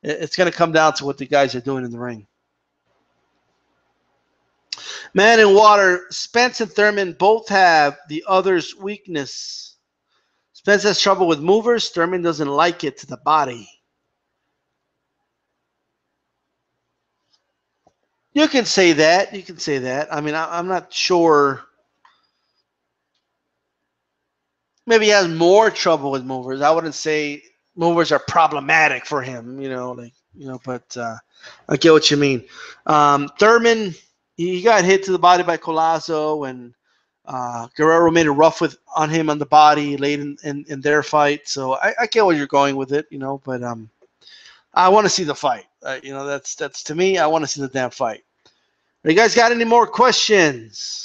Speaker 1: It's going to come down to what the guys are doing in the ring. Man and Water, Spence and Thurman both have the other's weakness. Spence has trouble with movers. Thurman doesn't like it to the body. You can say that. I mean, I'm not sure. Maybe he has more trouble with movers. I wouldn't say movers are problematic for him, but I get what you mean. Thurman, he got hit to the body by Collazo, and Guerrero made it rough on him on the body late in their fight. So I get where you're going with it, but I want to see the fight. That's to me, I want to see the damn fight. You guys got any more questions?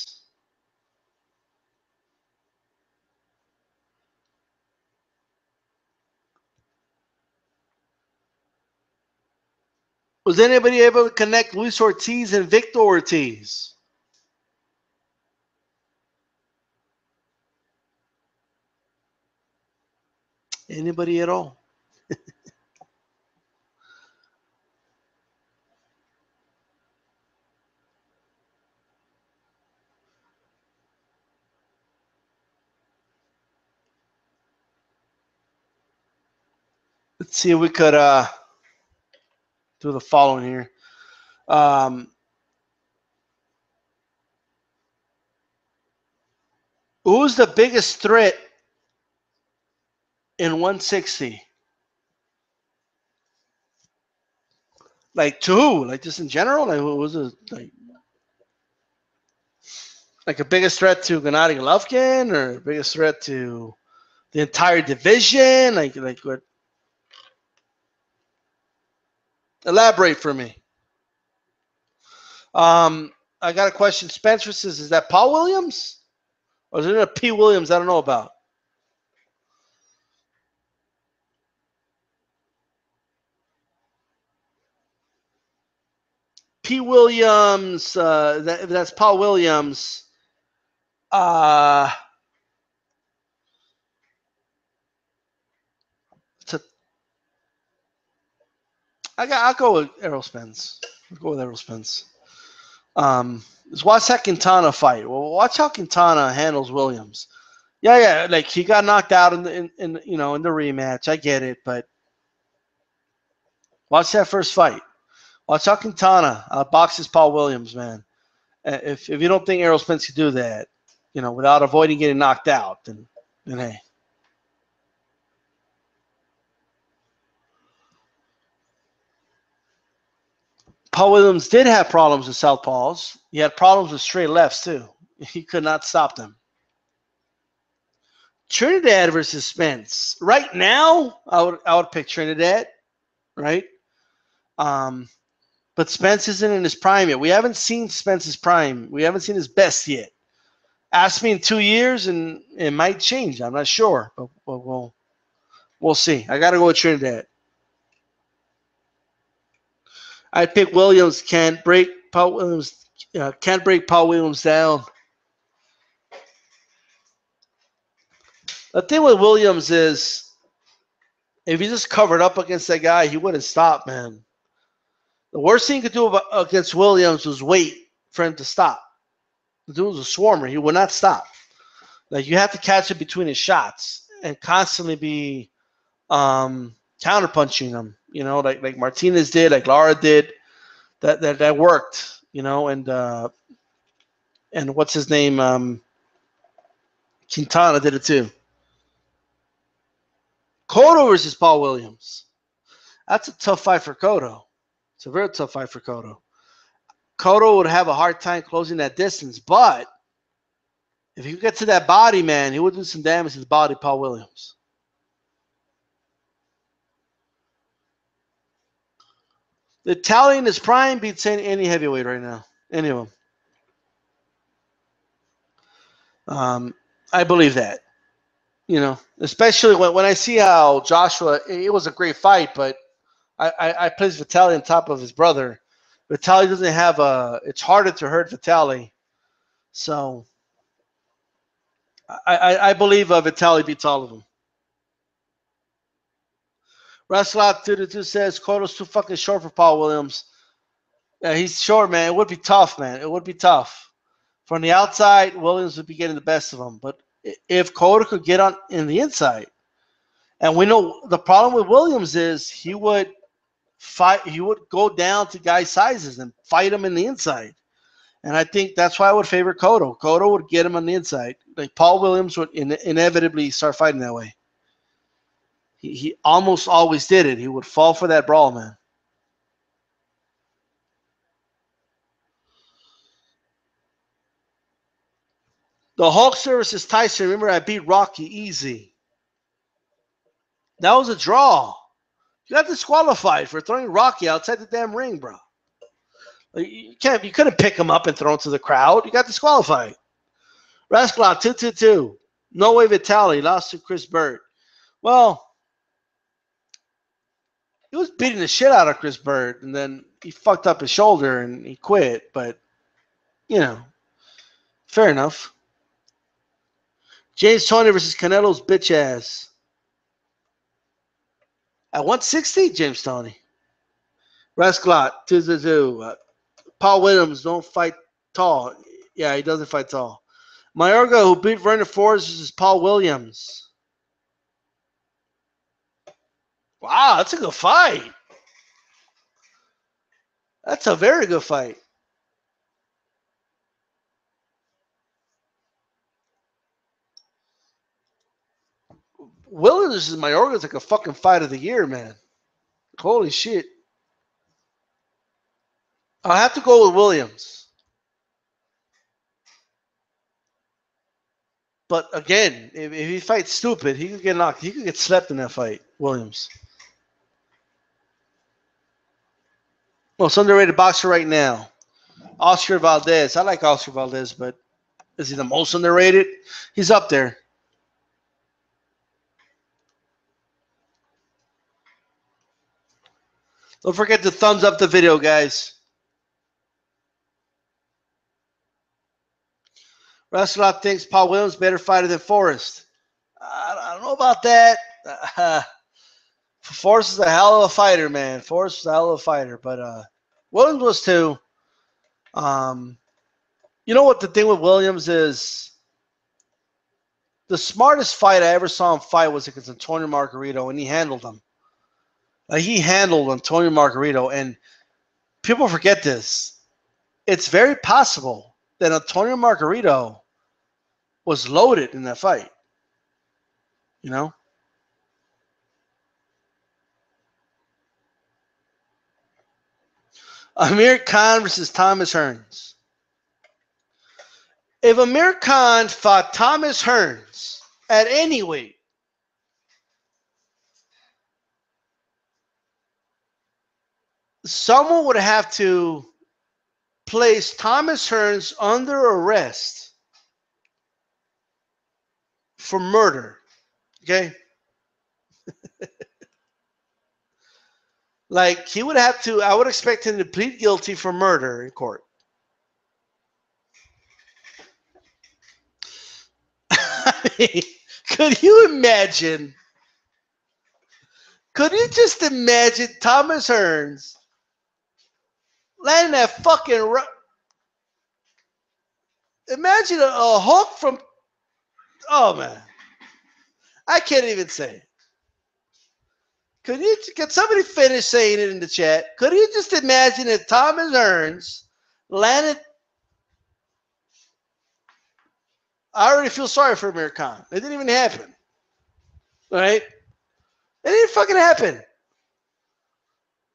Speaker 1: Was anybody able to connect Luis Ortiz and Victor Ortiz? Anybody at all? Let's see if we could do the following here. Who's the biggest threat in 160? Like to who? Like just in general? Like who was it? Like a biggest threat to Gennady Golovkin, or biggest threat to the entire division? Like what? Elaborate for me. I got a question. Spencer says, is that Paul Williams? Or is it a P. Williams I don't know about? P. Williams, that's Paul Williams. I'll go with Errol Spence. I'll go with Errol Spence. Just watch that Quintana fight. Well, watch how Quintana handles Williams. Yeah, like he got knocked out in the rematch. I get it, but watch that first fight. Watch how Quintana boxes Paul Williams, man. If you don't think Errol Spence could do that, without avoiding getting knocked out, then hey. Paul Williams did have problems with southpaws. He had problems with straight lefts too. He could not stop them. Trinidad versus Spence. Right now, I would pick Trinidad, right? But Spence isn't in his prime yet. We haven't seen Spence's prime. We haven't seen his best yet. Ask me in 2 years, and it might change. I'm not sure, but we'll see. I got to go with Trinidad. I pick Williams. Can't break Paul Williams. Can't break Paul Williams down. The thing with Williams is, if he just covered up against that guy, he wouldn't stop, man. The worst thing he could do against Williams was wait for him to stop. The dude was a swarmer. He would not stop. Like, you have to catch it between his shots and constantly be counterpunching him. Like Martinez did, like Lara did. That worked. And what's his name? Quintana did it too. Cotto versus Paul Williams. That's a tough fight for Cotto. It's a very tough fight for Cotto. Cotto would have a hard time closing that distance, but if he could get to that body, man, he would do some damage to the body, Paul Williams. The Italian is prime beats any heavyweight right now. Any of them. I believe that. Especially when I see how Joshua, it was a great fight, but I place Vitaly on top of his brother. Vitaly doesn't have it's harder to hurt Vitaly. So I believe Vitaly beats all of them. Raslat222 says Cotto's too fucking short for Paul Williams. Yeah, he's short, man. It would be tough, man. It would be tough. From the outside, Williams would be getting the best of him. But if Cotto could get on in the inside, and we know the problem with Williams is he would fight. He would go down to guys' sizes and fight them in the inside. And I think that's why I would favor Cotto. Cotto would get him on the inside. Like Paul Williams would inevitably start fighting that way. He almost always did it. He would fall for that brawl, man. The Hulk versus Tyson. Remember, I beat Rocky easy. That was a draw. You got disqualified for throwing Rocky outside the damn ring, bro. You couldn't pick him up and throw him to the crowd. You got disqualified. Rascalot 222. No way Vitaly lost to Chris Bird. Well, he was beating the shit out of Chris Bird, and then he fucked up his shoulder and he quit. But, fair enough. James Toney versus Canelo's bitch ass. At 160, James Toney. Rascalot 222. Paul Williams don't fight tall. Yeah, he doesn't fight tall. Mayorga, who beat Vernon Forrest versus Paul Williams. Wow, that's a good fight. That's a very good fight. Williams versus Mayorga is like a fucking fight of the year, man. Holy shit. I'll have to go with Williams. But again, if he fights stupid, he could get knocked. He could get slept in that fight, Williams. Most underrated boxer right now. Oscar Valdez. I like Oscar Valdez, but is he the most underrated? He's up there. Don't forget to thumbs up the video, guys. Rascalot thinks Paul Williams better fighter than Forrest. I don't know about that. Forrest is a hell of a fighter, man. Forrest was a hell of a fighter, but Williams was too. You know what the thing with Williams is? The smartest fight I ever saw him fight was against Antonio Margarito, and he handled him. Like, he handled Antonio Margarito, and people forget this. It's very possible that Antonio Margarito was loaded in that fight. You know? Amir Khan versus Thomas Hearns. If Amir Khan fought Thomas Hearns at any weight, someone would have to place Thomas Hearns under arrest for murder. Okay? Like, he would have to, I would expect him to plead guilty for murder in court. I mean, could you imagine? Could you just imagine Thomas Hearns landing that fucking... Imagine a hook from... Oh, man. I can't even say it. Can somebody finish saying it in the chat? Could you just imagine if Thomas Hearns landed... I already feel sorry for Amir Khan. It didn't even happen. Right? It didn't fucking happen.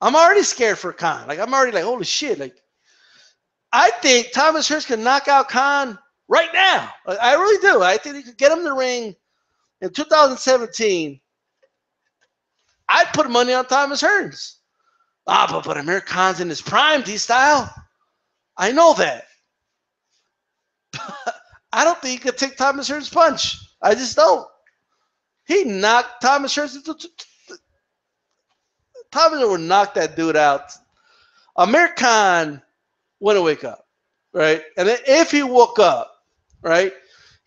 Speaker 1: I'm already scared for Khan. Like, I'm already like, holy shit. Like, I think Thomas Hearns can knock out Khan right now. Like, I really do. I think he could get him in the ring in 2017. I'd put money on Thomas Hearns. But Amir Khan's in his prime, D-Style. I know that. I don't think he could take Thomas Hearns' punch. I just don't. He knocked Thomas Hearns into... Thomas would knock that dude out. Amir Khan wouldn't wake up, right? And if he woke up, right,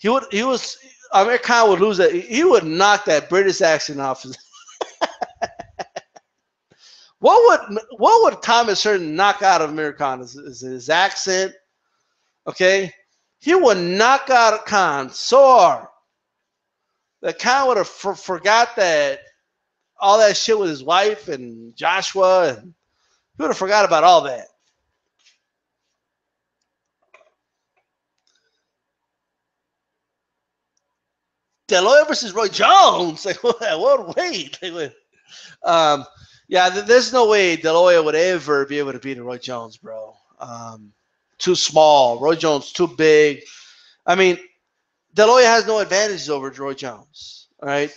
Speaker 1: Amir Khan would lose that. He would knock that British accent off. What would Thomas Hearns knock out of Amir Khan? Is his accent? Okay, he would knock out Khan so hard that Khan would have forgot that all that shit with his wife and Joshua, and he would have forgot about all that. De La Hoya versus Roy Jones. Like, what weight? Like, yeah, there's no way De La Hoya would ever be able to beat Roy Jones, bro. Too small. Roy Jones too big. I mean, De La Hoya has no advantages over Roy Jones. All right,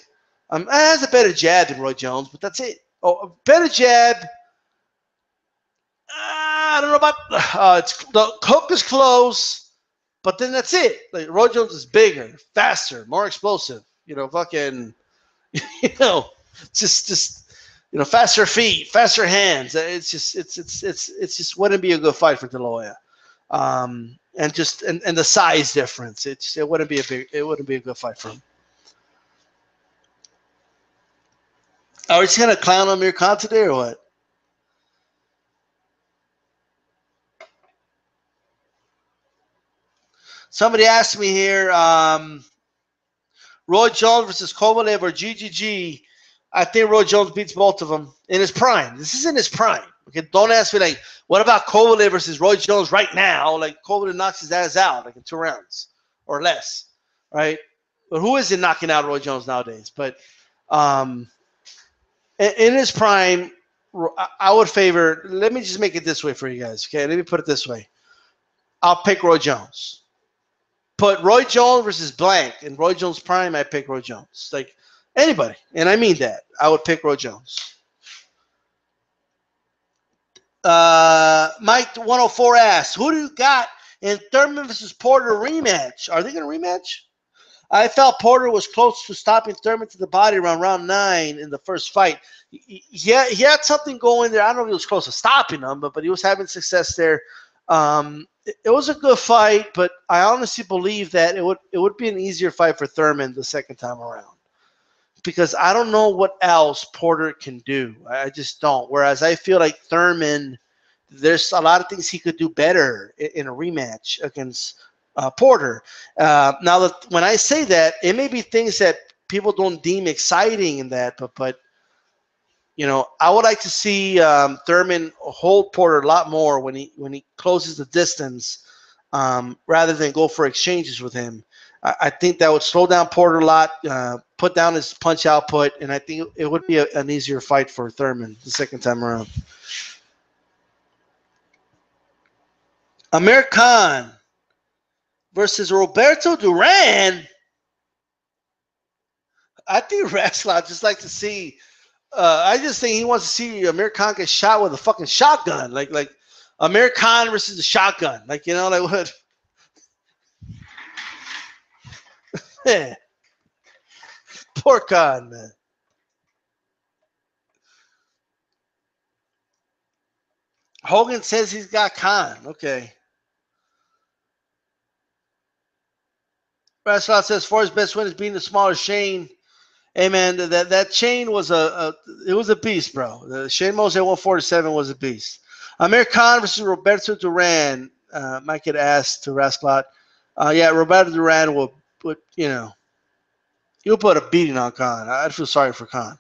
Speaker 1: has a better jab than Roy Jones, but that's it. Oh, a better jab. I don't know about. The hook is close, but then that's it. Like, Roy Jones is bigger, faster, more explosive. You know, fucking. You know, just. You know, faster feet, faster hands. It's just wouldn't be a good fight for De La Hoya. And the size difference. It wouldn't be a good fight for him. Are we just gonna clown on Amir Khan today or what? Somebody asked me here, Roy Jones versus Kovalev or GGG. I think Roy Jones beats both of them in his prime. This is in his prime. Okay, don't ask me like, what about Kovalev versus Roy Jones right now? Like, Kovalev knocks his ass out like in 2 rounds or less, right? But who isn't knocking out Roy Jones nowadays? But in his prime, I would favor. Let me just make it this way for you guys. Okay, let me put it this way. I'll pick Roy Jones. Put Roy Jones versus blank in Roy Jones' prime. I pick Roy Jones. Like. Anybody, and I mean that. I would pick Roy Jones. Mike 104 asks, who do you got in Thurman versus Porter rematch? Are they going to rematch? I felt Porter was close to stopping Thurman to the body around round 9 in the first fight. He had something going there. I don't know if he was close to stopping him, but he was having success there. It was a good fight, but I honestly believe that it would be an easier fight for Thurman the second time around. because I don't know what else Porter can do. I just don't. Whereas I feel like Thurman, there's a lot of things he could do better in a rematch against Porter. Now, that when I say that, it may be things that people don't deem exciting in that, but you know, I would like to see Thurman hold Porter a lot more when he closes the distance, rather than go for exchanges with him. I think that would slow down Porter a lot, put down his punch output, and I think it would be an easier fight for Thurman the second time around. Amir Khan versus Roberto Duran. I think Raslov just like to see. I just think he wants to see Amir Khan get shot with a fucking shotgun, like Amir Khan versus the shotgun, like, you know, like what? Yeah. Poor Khan, man. Hogan says he's got Khan. Okay. Raslov says for his best win is being the smaller Shane. Hey man, that chain was it was a beast, bro. The Shane Mosley at 147 was a beast. Amir Khan versus Roberto Duran. Might get asked to Rasclot. Yeah, Roberto Duran would you know, he'll put a beating on Khan. I'd feel sorry for Khan.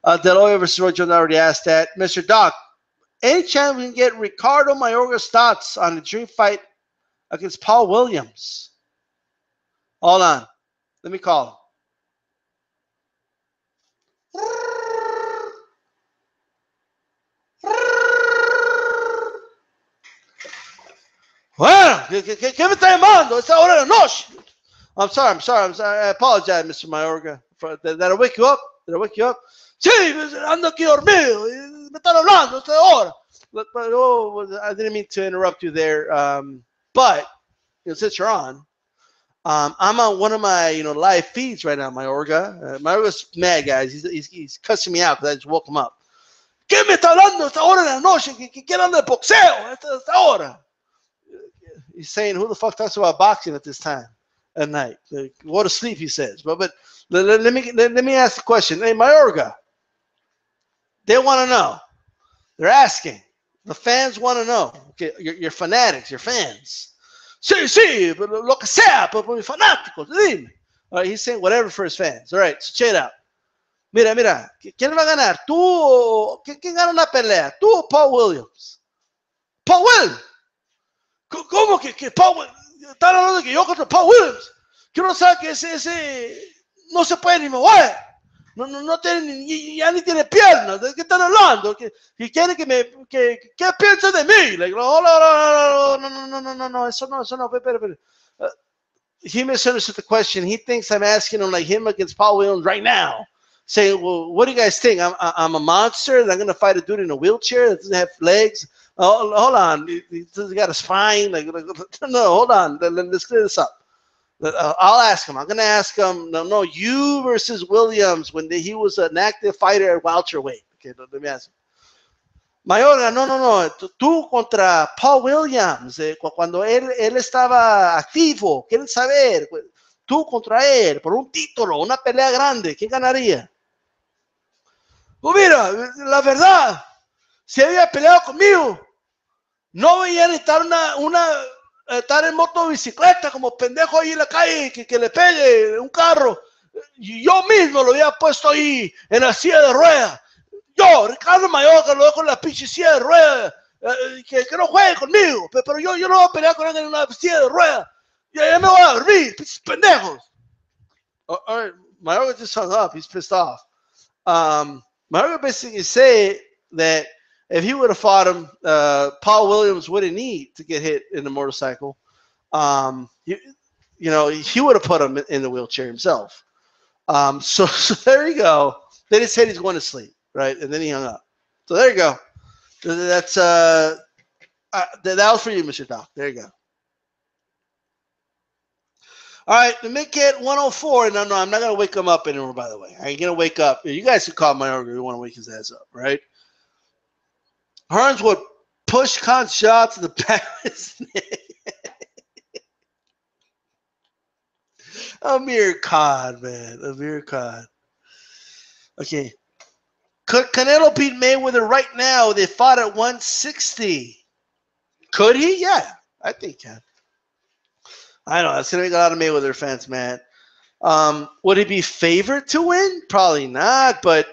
Speaker 1: Deloya versus Roy Jones, I already asked that. Mr. Doc, any chance we can get Ricardo Mayorga's thoughts on the dream fight against Paul Williams? Hold on, let me call him. Bueno, ¿qué me está llamando? Esta hora de la noche. I'm sorry. I apologize, Mr. Mayorga. Did I wake you up? Sí, ando aquí dormido. Me están hablando esta hora. But I didn't mean to interrupt you there. But you know, since you're on, I'm on one of my live feeds right now, Mayorga. Mayorga's mad, guys. He's cussing me out because I just woke him up. ¿Qué me está hablando esta hora de la noche? ¿Qué hablan de boxeo esta hora? He's saying, who the fuck talks about boxing at this time at night? Go to sleep, he says. But let me ask the question. Hey, Mayorga, they want to know. They're asking. The fans want to know. Okay, your fanatics, your fans. Sí, lo que sea, por mis fanáticos, dime. All right, he's saying whatever for his fans. All right, so check it out. Mira, ¿quién va a ganar? ¿Tú o quién gana la pelea? ¿Tú o Paul Williams? Paul Williams. ¿Cómo que Paul? Están hablando de que yo contra Paul Williams. Que uno sabe que ese no se puede ni mover. No tiene ya ni tiene piernas. ¿De qué están hablando? Que quieren ¿qué piensan de mí? Like, no, eso no. Espera. He misunderstood the question. He thinks I'm asking him like him against Paul Williams right now. Saying, well, what do you guys think? I'm a monster that I'm going to fight a dude in a wheelchair that doesn't have legs? Oh, hold on. He got a spine. Like, no, hold on. Let's clear this up. I'll ask him. I'm going to ask him, no, you versus Williams when he was an active fighter at welterweight. Okay, let me ask him. Mayorga, no. Tú contra Paul Williams, cuando él estaba activo. Quieren saber, tú contra él, por un título, una pelea grande. ¿Quién ganaría? Pues mira, la verdad, si había peleado conmigo, no voy a necesitar estar en motobicicleta como pendejo ahí en la calle que le pegue un carro. Yo mismo lo había puesto ahí en la silla de ruedas. Yo, Ricardo Mayorga, lo dejo en la pinche silla de ruedas. Que no juegue conmigo. Pero yo no voy a pelear con él en una silla de ruedas. Ya me voy a dormir, pinches pendejos. All right, Mayorga just hung up. He's pissed off. Mayorga basically said that if he would have fought him, Paul Williams wouldn't need to get hit in the motorcycle. He would have put him in the wheelchair himself. So there you go. They just said he's going to sleep, right? And then he hung up. So there you go. That's that was for you, Mr. Doc. There you go. All right, the mid-cat 104. No, I'm not going to wake him up anymore, by the way. I ain't going to wake up. You guys can call Mayorga if you want to wake his ass up, right? Hearns would push Khan's shot to the back of his neck. Amir Khan, man. Amir Khan. Okay. Could Canelo beat Mayweather right now? They fought at 160. Could he? Yeah, I think he can. I know that's gonna make a lot of Mayweather fans mad. Would he be favored to win? Probably not, but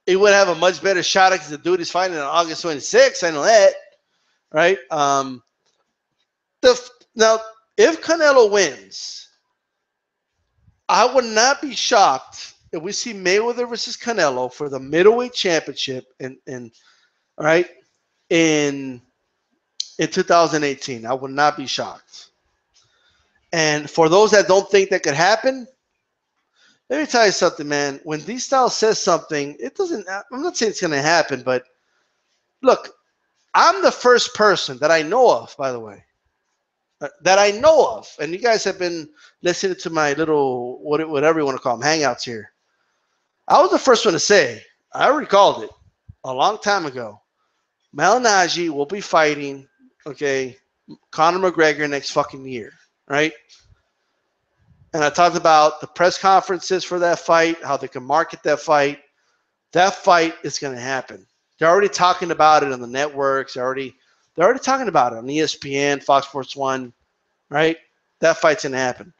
Speaker 1: he would have a much better shot because the dude is fighting on August 26th. I know that, right? Now, if Canelo wins, I would not be shocked if we see Mayweather versus Canelo for the middleweight championship in all right in 2018. I would not be shocked. And for those that don't think that could happen, let me tell you something, man. When DStyle says something, it doesn't. I'm not saying it's going to happen, but look, I'm the first person that I know of, by the way, that I know of, and you guys have been listening to my little whatever you want to call them hangouts here. I was the first one to say, I already called it a long time ago. Malignaggi will be fighting, okay, Conor McGregor next fucking year, right? And I talked about the press conferences for that fight, how they can market that fight. That fight is going to happen. They're already talking about it on the networks. They're already talking about it on ESPN, Fox Sports 1, right? That fight's going to happen.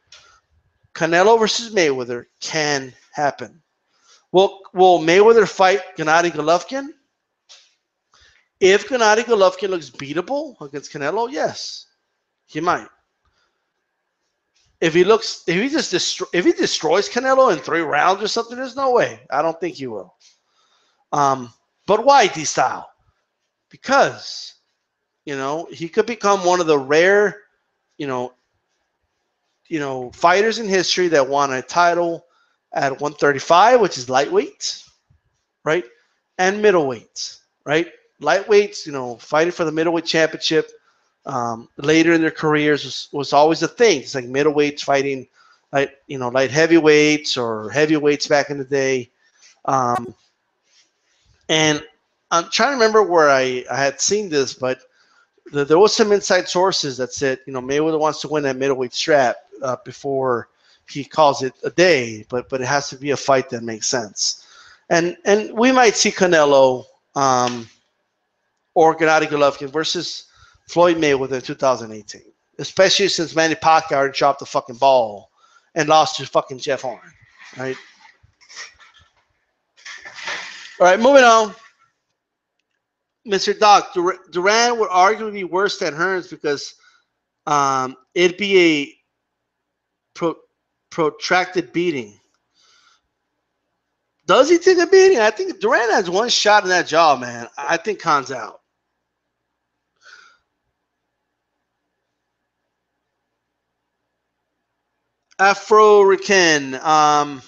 Speaker 1: Canelo versus Mayweather can happen. Will Mayweather fight Gennady Golovkin? If Gennady Golovkin looks beatable against Canelo, yes, he might. If he destroys Canelo in 3 rounds or something, there's no way. I don't think he will. But why DStyle? Because he could become one of the rare fighters in history that won a title at 135, which is lightweight, right, and middleweight, right. Lightweights, fighting for the middleweight championship later in their careers was always a thing. It's like middleweights fighting light heavyweights or heavyweights back in the day. And I'm trying to remember where I had seen this, but there was some inside sources that said, Mayweather wants to win that middleweight strap before he calls it a day, but it has to be a fight that makes sense. And we might see Canelo or Gennady Golovkin versus Floyd Mayweather in 2018, especially since Manny Pacquiao already dropped the fucking ball and lost to fucking Jeff Horn, right? All right, moving on. Mr. Doc, Duran would arguably be worse than Hearns because it'd be a protracted beating. Does he take a beating? I think Duran has one shot in that jaw, man. I think Khan's out. Afro Rican. I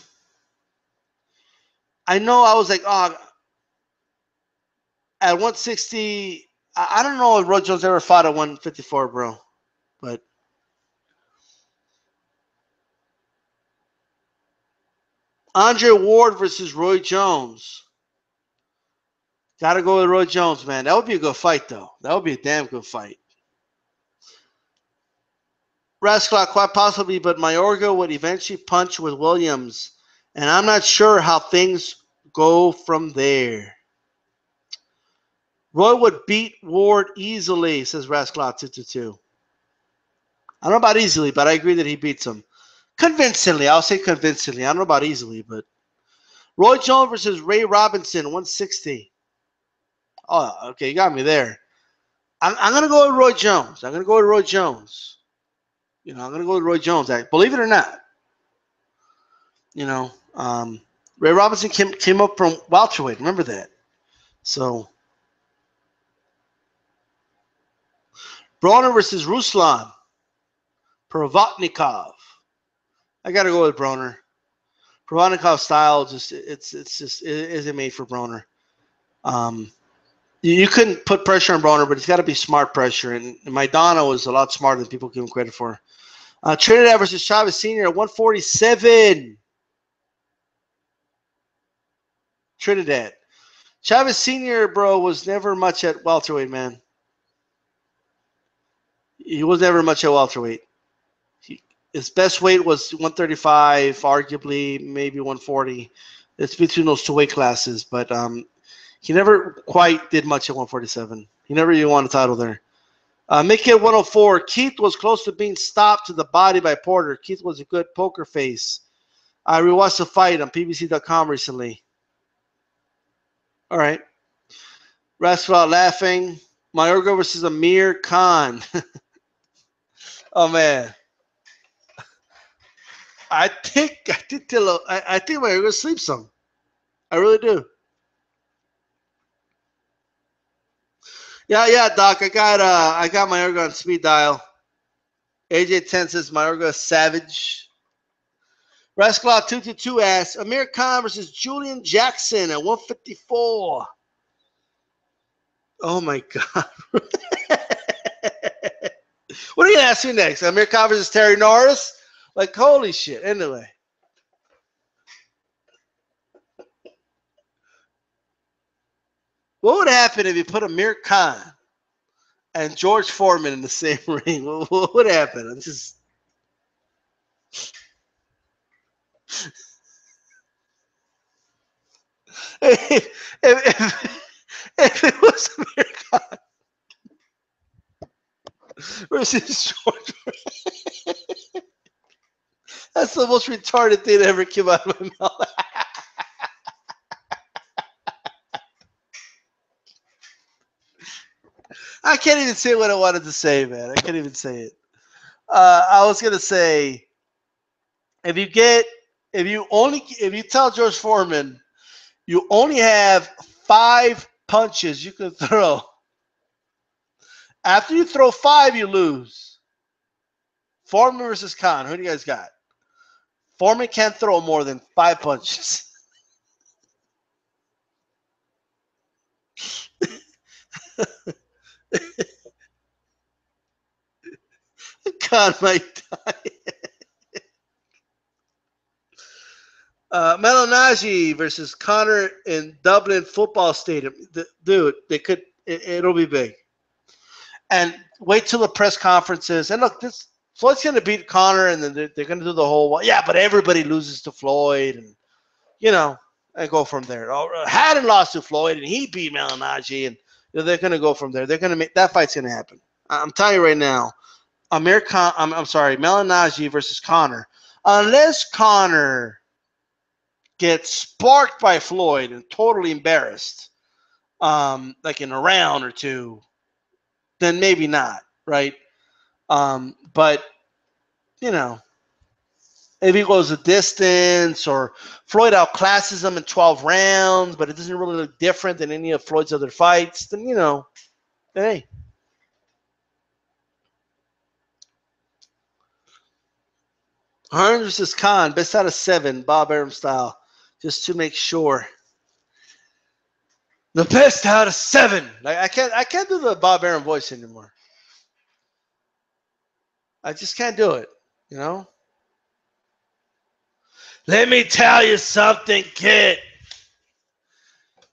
Speaker 1: know I was like, oh, at 160, I don't know if Roy Jones ever fought at 154, bro. But Andre Ward versus Roy Jones. Got to go with Roy Jones, man. That would be a good fight, though. That would be a damn good fight. Rascalot, quite possibly, but Mayorga would eventually punch with Williams. And I'm not sure how things go from there. Roy would beat Ward easily, says Rascalot 222. I don't know about easily, but I agree that he beats him. Convincingly. I'll say convincingly. I don't know about easily, but Roy Jones versus Ray Robinson, 160. Oh, okay, you got me there. I'm going to go with Roy Jones. I'm going to go with Roy Jones. I'm going to go with Roy Jones. Believe it or not. Ray Robinson came up from welterweight. Remember that. So, Broner versus Ruslan. Provodnikov. I got to go with Broner. Provodnikov's style it isn't made for Broner. You couldn't put pressure on Broner, but it's got to be smart pressure. And Maidana was a lot smarter than people give him credit for. Trinidad versus Chavez Sr. at 147. Trinidad. Chavez Sr., bro, was never much at welterweight, man. He was never much at welterweight. His best weight was 135, arguably, maybe 140. It's between those two weight classes, but he never quite did much at 147. He never even won a title there. Mickey at 104. Keith was close to being stopped to the body by Porter. Keith was a good poker face. I rewatched the fight on PBC.com recently. All right. Rascal out laughing. Mayorga versus Amir Khan. Oh man. I think Mayorga sleeps some. I really do. Yeah, Doc. I got Mayorga on speed dial. AJ 10 says Mayorga savage. Rascal 222 asks Amir Khan versus Julian Jackson at 154. Oh my God. What are you gonna ask me next? Amir Khan versus Terry Norris? Like holy shit. Anyway. What would happen if you put Amir Khan and George Foreman in the same ring? What would happen? I'm just if it was Amir Khan versus George, that's the most retarded thing that ever came out of my mouth. I can't even say what I wanted to say, man. I can't even say it. I was gonna say, if you tell George Foreman you only have 5 punches you can throw. After you throw 5, you lose. Foreman versus Khan. Who do you guys got? Foreman can't throw more than 5 punches. Khan might die. Malinaji versus Connor in Dublin Football Stadium. Dude, it'll be big. And wait till the press conferences. And look, Floyd's going to beat Connor, and then they're going to do the whole, but everybody loses to Floyd, and, and go from there. Haddon lost to Floyd, and he beat Malinaji, and they're going to go from there. They're going to make that fight's going to happen. I'm telling you right now, Malinaji versus Connor. Unless Connor gets sparked by Floyd and totally embarrassed, like in a round or two, then maybe not, right? But, if he goes a distance or Floyd outclasses him in 12 rounds, but it doesn't really look different than any of Floyd's other fights, then, hey. Hearns versus Khan, best out of 7, Bob Arum style, just to make sure. The best out of 7. Like I can't do the Bob Arum voice anymore. I just can't do it, Let me tell you something, kid.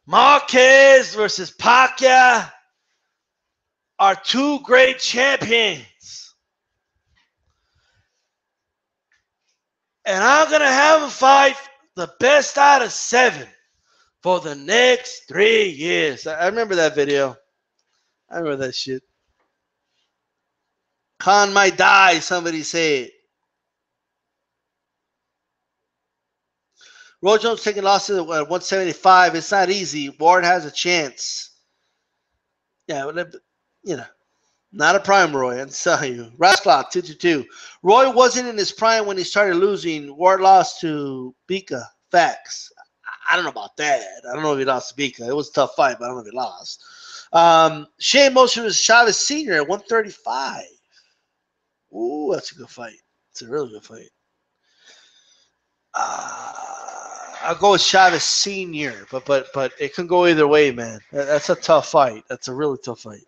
Speaker 1: Marquez versus Pacquiao are 2 great champions. And I'm going to have a fight the best out of 7 for the next 3 years. I remember that video. I remember that shit. Khan might die, somebody said. Roy Jones taking losses at 175. It's not easy. Ward has a chance. Yeah, not a prime Roy, I'm telling you. Rascal 222. Roy wasn't in his prime when he started losing. Ward lost to Bika. Facts. I don't know about that. I don't know if he lost to Bika. It was a tough fight, but I don't know if he lost. Shane Motion was Chavez Sr. at 135. Ooh, that's a good fight. It's a really good fight. I'll go with Chavez Sr., but it can go either way, man. That's a tough fight. That's a really tough fight.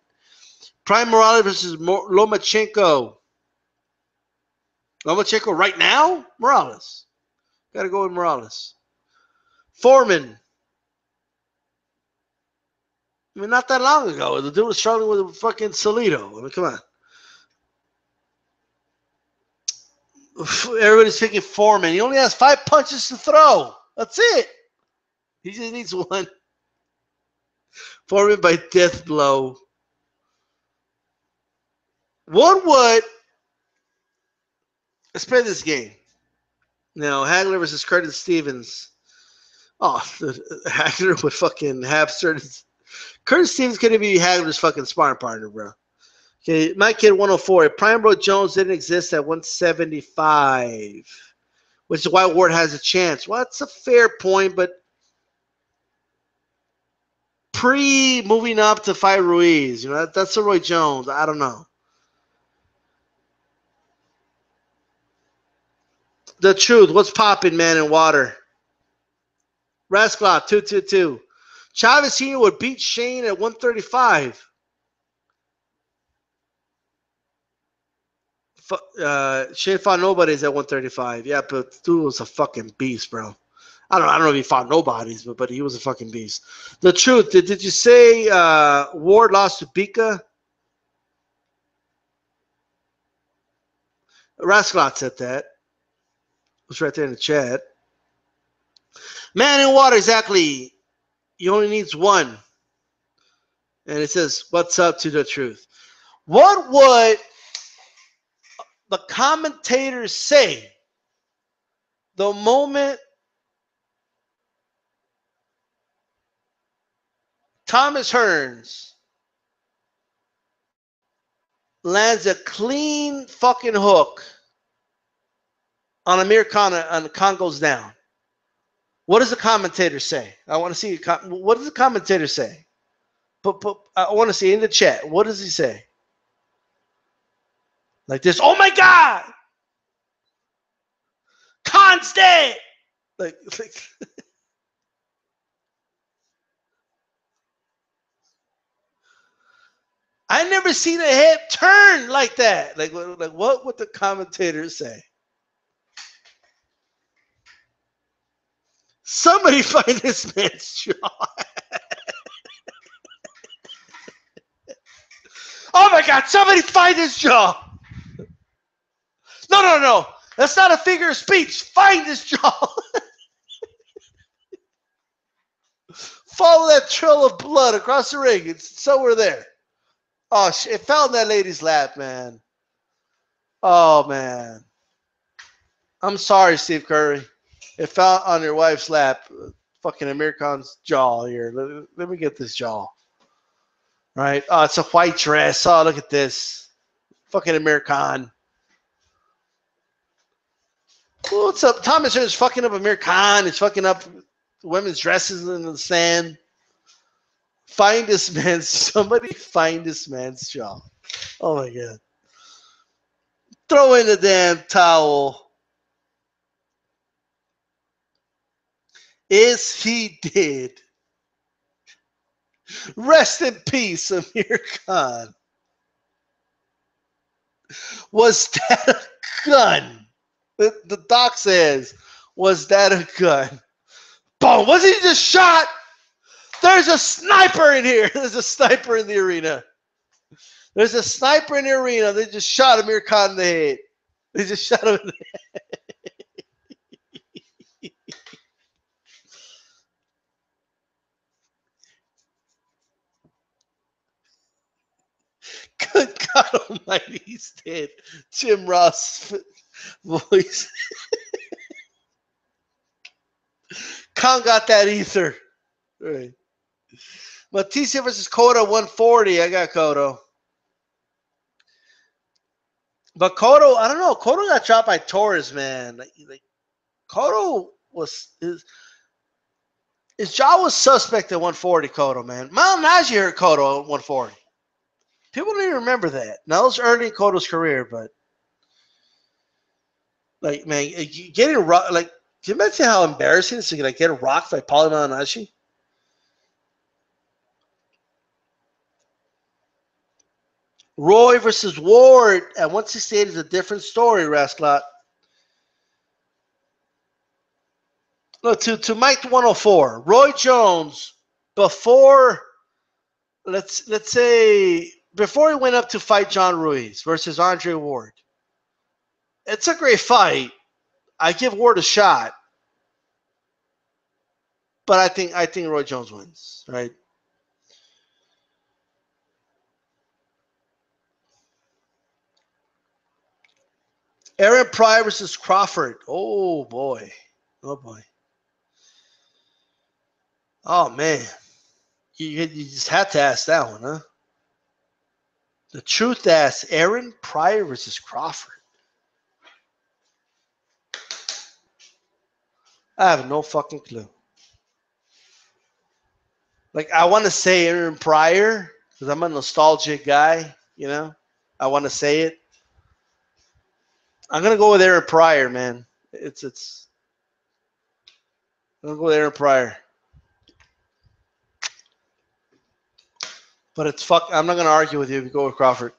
Speaker 1: Prime Morales versus Lomachenko. Lomachenko right now? Morales. Got to go with Morales. Foreman. I mean, not that long ago. The dude was struggling with fucking Salido. I mean, come on. Everybody's picking Foreman. He only has 5 punches to throw. That's it. He just needs one. Foreman by death blow. What would... Let's play this game. Now, Hagler versus Curtis Stevens. Oh, Hagler would fucking have certain... Curtis Stevens couldn't be Hagler's fucking sparring partner, bro. Okay, my kid 104. Prime Bro Jones didn't exist at 175, which is why Ward has a chance. Well, that's a fair point, but moving up to fight Ruiz, that's a Roy Jones. I don't know. The truth. What's popping, man, in water? Rasclot 222. Chavez Sr. would beat Shane at 135. Shane fought nobodies at 135. Yeah, but dude was a fucking beast, bro. I don't know if he fought nobodies, but he was a fucking beast. The truth. Did you say Ward lost to Pika? Rasclot said that. It was right there in the chat. Man in water, exactly. He only needs one. And it says, what's up to the truth? What would the commentators say the moment Thomas Hearns lands a clean fucking hook on Amir Khan and the Khan goes down? What does the commentator say? I want to see. What does the commentator say? But I want to see in the chat. What does he say? Like this. Oh my God! Khan's dead! Like I never seen a head turn like that. Like what would the commentators say? Somebody find this man's jaw. Oh my God, somebody find his jaw. No. That's not a figure of speech. Find his jaw. Follow that trail of blood across the ring. It's somewhere there. Oh, it fell in that lady's lap, man. Oh, man. I'm sorry, Steve Curry. It fell on your wife's lap. Fucking Amir Khan's jaw here. Let me get this jaw. Right? Oh, it's a white dress. Oh, look at this. Fucking Amir Khan. What's up? Thomas is fucking up Amir Khan. He's fucking up women's dresses in the sand. Find this man's... Somebody find this man's jaw. Oh, my God. Throw in the damn towel. Is he dead? Rest in peace, Amir Khan. Was that a gun? The doc says, was that a gun? Boom! Was he just shot? There's a sniper in here. There's a sniper in the arena. There's a sniper in the arena. They just shot Amir Khan in the head. They just shot him in the head. Good God Almighty, he's dead. Jim Ross voice. Khan got that ether. Right. Matisse versus Cotto 140. I got Cotto. But Cotto, I don't know. Cotto got dropped by Torres, man. Like Cotto was his jaw was suspect at 140. Cotto, man. Mal Najee hurt Cotto at 140. People don't even remember that. Now, it was early in Cotto's career, but like, man, getting rocked. Like, can you imagine how embarrassing it is to get rocked by Paulie Malignaggi? Roy versus Ward at 168 is a different story, Rasclot. No, to Mike 104. Roy Jones, before, let's say, before he went up to fight John Ruiz versus Andre Ward. It's a great fight. I give Ward a shot. But I think Roy Jones wins, right? Aaron Pryor versus Crawford. Oh boy. Oh boy. Oh man. You just had to ask that one, huh? The truth asks Aaron Pryor versus Crawford. I have no fucking clue. Like I want to say Aaron Pryor because I'm a nostalgic guy, you know. I want to say it. I'm gonna go with Aaron Pryor, man. It's. I'm gonna go with Aaron Pryor. But it's fuck. I'm not gonna argue with you if you go with Crawford.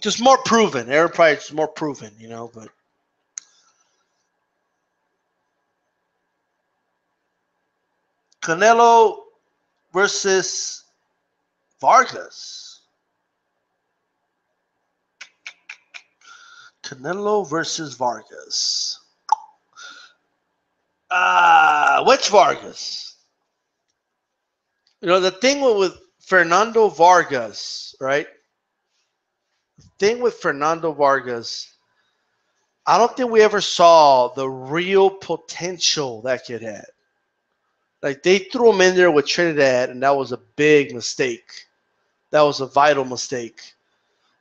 Speaker 1: Just more proven. Aaron Pryor's more proven, you know. But Canelo versus Vargas. Canelo versus Vargas. Which Vargas? You know the thing with Fernando Vargas, right? The thing with Fernando Vargas, I don't think we ever saw the real potential that kid had. Like they threw him in there with Trinidad, and that was a big mistake. That was a vital mistake,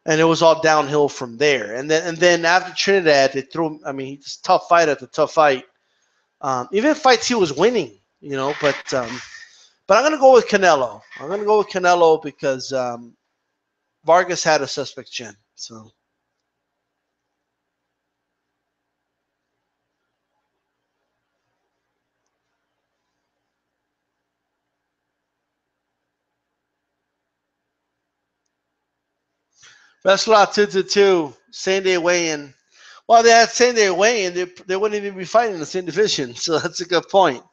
Speaker 1: and it was all downhill from there. And then after Trinidad, they threw him. I mean, he's a tough fight after tough fight. Even fights he was winning, you know. But I'm gonna go with Canelo. I'm gonna go with Canelo because Vargas had a suspect chin. So Wrestler 222, same day weigh-in. Well, they had same day weigh-in. They wouldn't even be fighting in the same division. So that's a good point.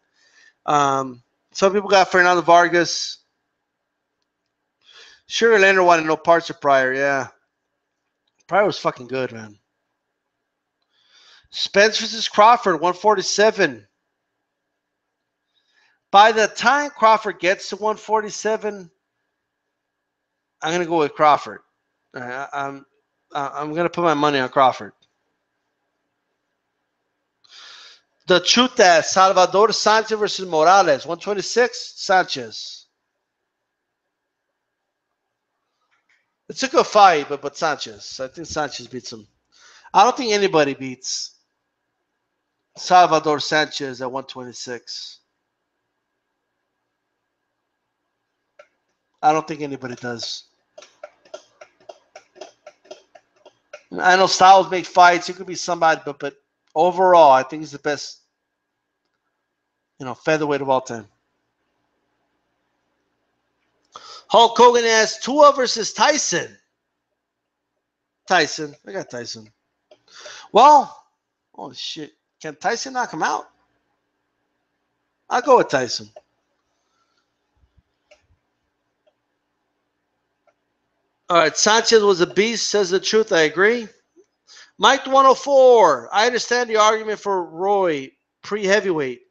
Speaker 1: Some people got Fernando Vargas. Sugar Leonard wanted no parts of Pryor. Yeah, Pryor was fucking good, man. Spence versus Crawford, 147. By the time Crawford gets to 147, I'm gonna go with Crawford. I'm gonna put my money on Crawford. The truth that Salvador Sanchez versus Morales, 126, Sanchez. It's a good fight, but Sanchez. I think Sanchez beats him. I don't think anybody beats Salvador Sanchez at 126. I don't think anybody does. I know Styles make fights. It could be somebody, but overall, I think he's the best, featherweight of all time. Hulk Hogan has Tua versus Tyson. Tyson. I got Tyson. Well, holy shit. Can Tyson knock him out? I'll go with Tyson. All right, Sanchez was a beast, says the truth. I agree. Mike 104. I understand the argument for Roy pre-heavyweight.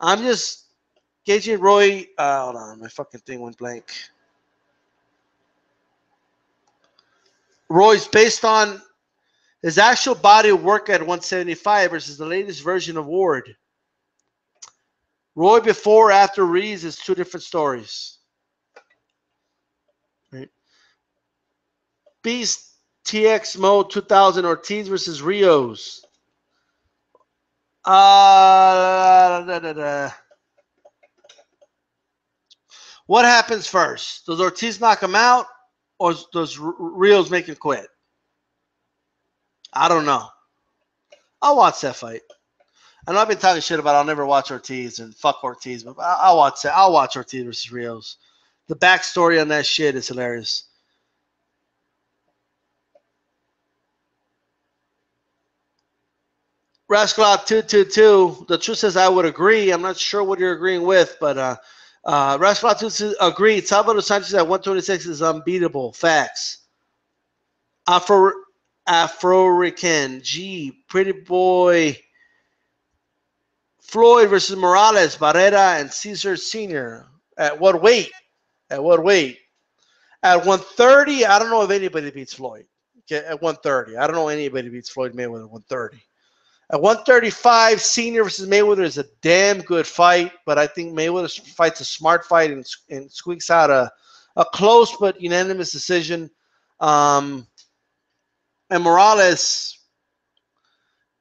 Speaker 1: I'm just gauging Roy. Hold on, my fucking thing went blank. Roy's based on his actual body of work at 175 versus the latest version of Ward. Roy before or after Reeves is two different stories. Right. Beast TX Mode 2000 Ortiz versus Rios. What happens first? Does Ortiz knock him out, or does Rios make him quit? I don't know. I'll watch that fight. I know I've been talking shit about I'll never watch Ortiz and fuck Ortiz, but I'll watch that. I'll watch Ortiz versus Rios. The backstory on that shit is hilarious. Rascal 222. The truth says I would agree. I'm not sure what you're agreeing with, but Rascal 222 agreed. Salvador Sanchez at 126 is unbeatable. Facts. Afro-Rican. Gee, pretty boy. Floyd versus Morales, Barrera, and Caesar Sr. At what weight? At what weight? At 130, I don't know if anybody beats Floyd. Okay, at 130. I don't know anybody beats Floyd Mayweather at 130. At 135, Senior versus Mayweather is a damn good fight, but I think Mayweather fights a smart fight and squeaks out a close but unanimous decision. And Morales,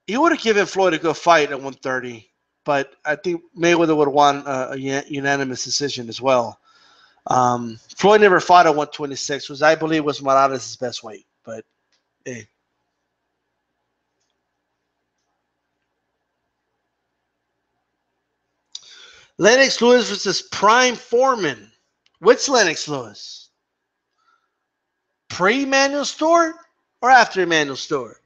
Speaker 1: he would have given Floyd a good fight at 130, but I think Mayweather would have won a unanimous decision as well. Floyd never fought at 126, which I believe was Morales' best weight, but hey. Lennox Lewis versus Prime Foreman. Which Lennox Lewis? Pre-Emanuel Stewart or after Emanuel Stewart?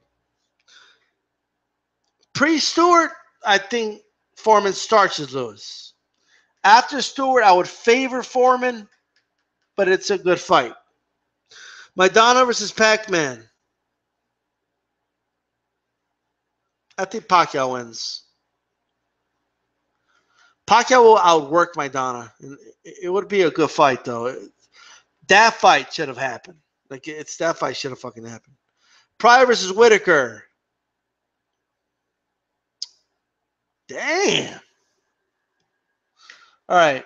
Speaker 1: Pre-Stewart, I think Foreman starches Lewis. After Stewart, I would favor Foreman, but it's a good fight. Maidana versus Pac-Man. I think Pacquiao wins. Pacquiao will outwork Maidana. It would be a good fight, though. That fight should have happened. That fight should have fucking happened. Pryor versus Whitaker. Damn. All right.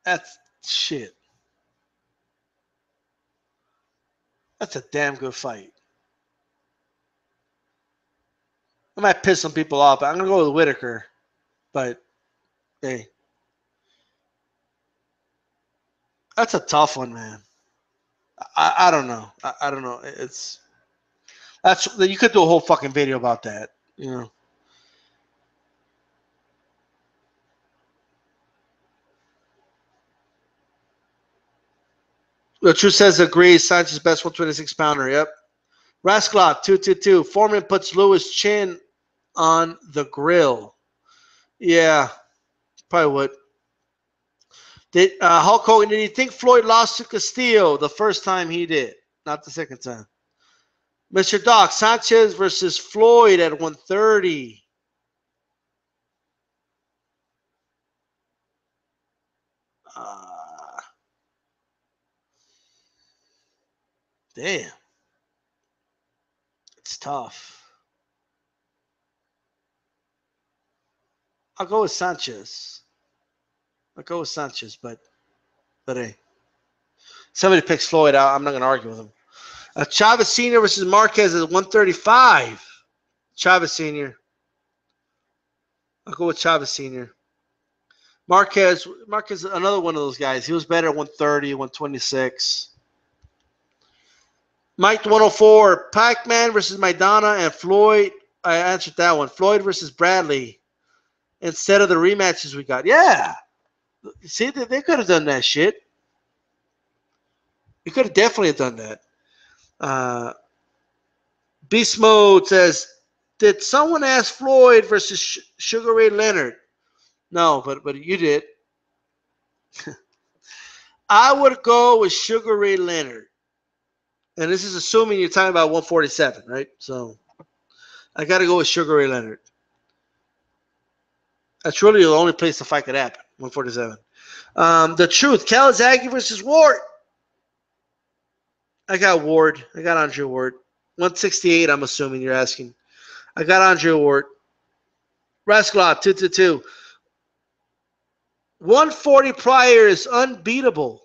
Speaker 1: That's shit. That's a damn good fight. I might piss some people off, but I'm gonna go with Whitaker. But hey, that's a tough one, man. I don't know. I don't know. That's you could do a whole fucking video about that. You know. The truth says agrees. Sanchez best 126 pounder. Yep. Rascalot 222. Foreman puts Lewis' chin on the grill. Yeah, probably would. Did Hulk Hogan? Did he think Floyd lost to Castillo the first time he did? Not the second time. Mr. Doc, Sanchez versus Floyd at 130. Damn. It's tough. I'll go with Sanchez. But hey. Somebody picks Floyd out. I'm not going to argue with him. Chavez Sr. versus Marquez at 135. Chavez Sr. I'll go with Chavez Sr. Marquez, another one of those guys. He was better at 130, 126. Mike 104. Pac-Man versus Maidana and Floyd. I answered that one. Floyd versus Bradley instead of the rematches we got. Yeah. See, they could have done that shit. You could have definitely done that. Beast Mode says, did someone ask Floyd versus Sugar Ray Leonard? No, but you did. I would go with Sugar Ray Leonard. And this is assuming you're talking about 147, right? So I got to go with Sugar Ray Leonard. That's really the only place the fight could happen, 147. The Truth, Calzaghe versus Ward. I got Ward. I got Andre Ward. 168, I'm assuming you're asking. I got Andre Ward. Rascalot, 222. 140 Pryor is unbeatable.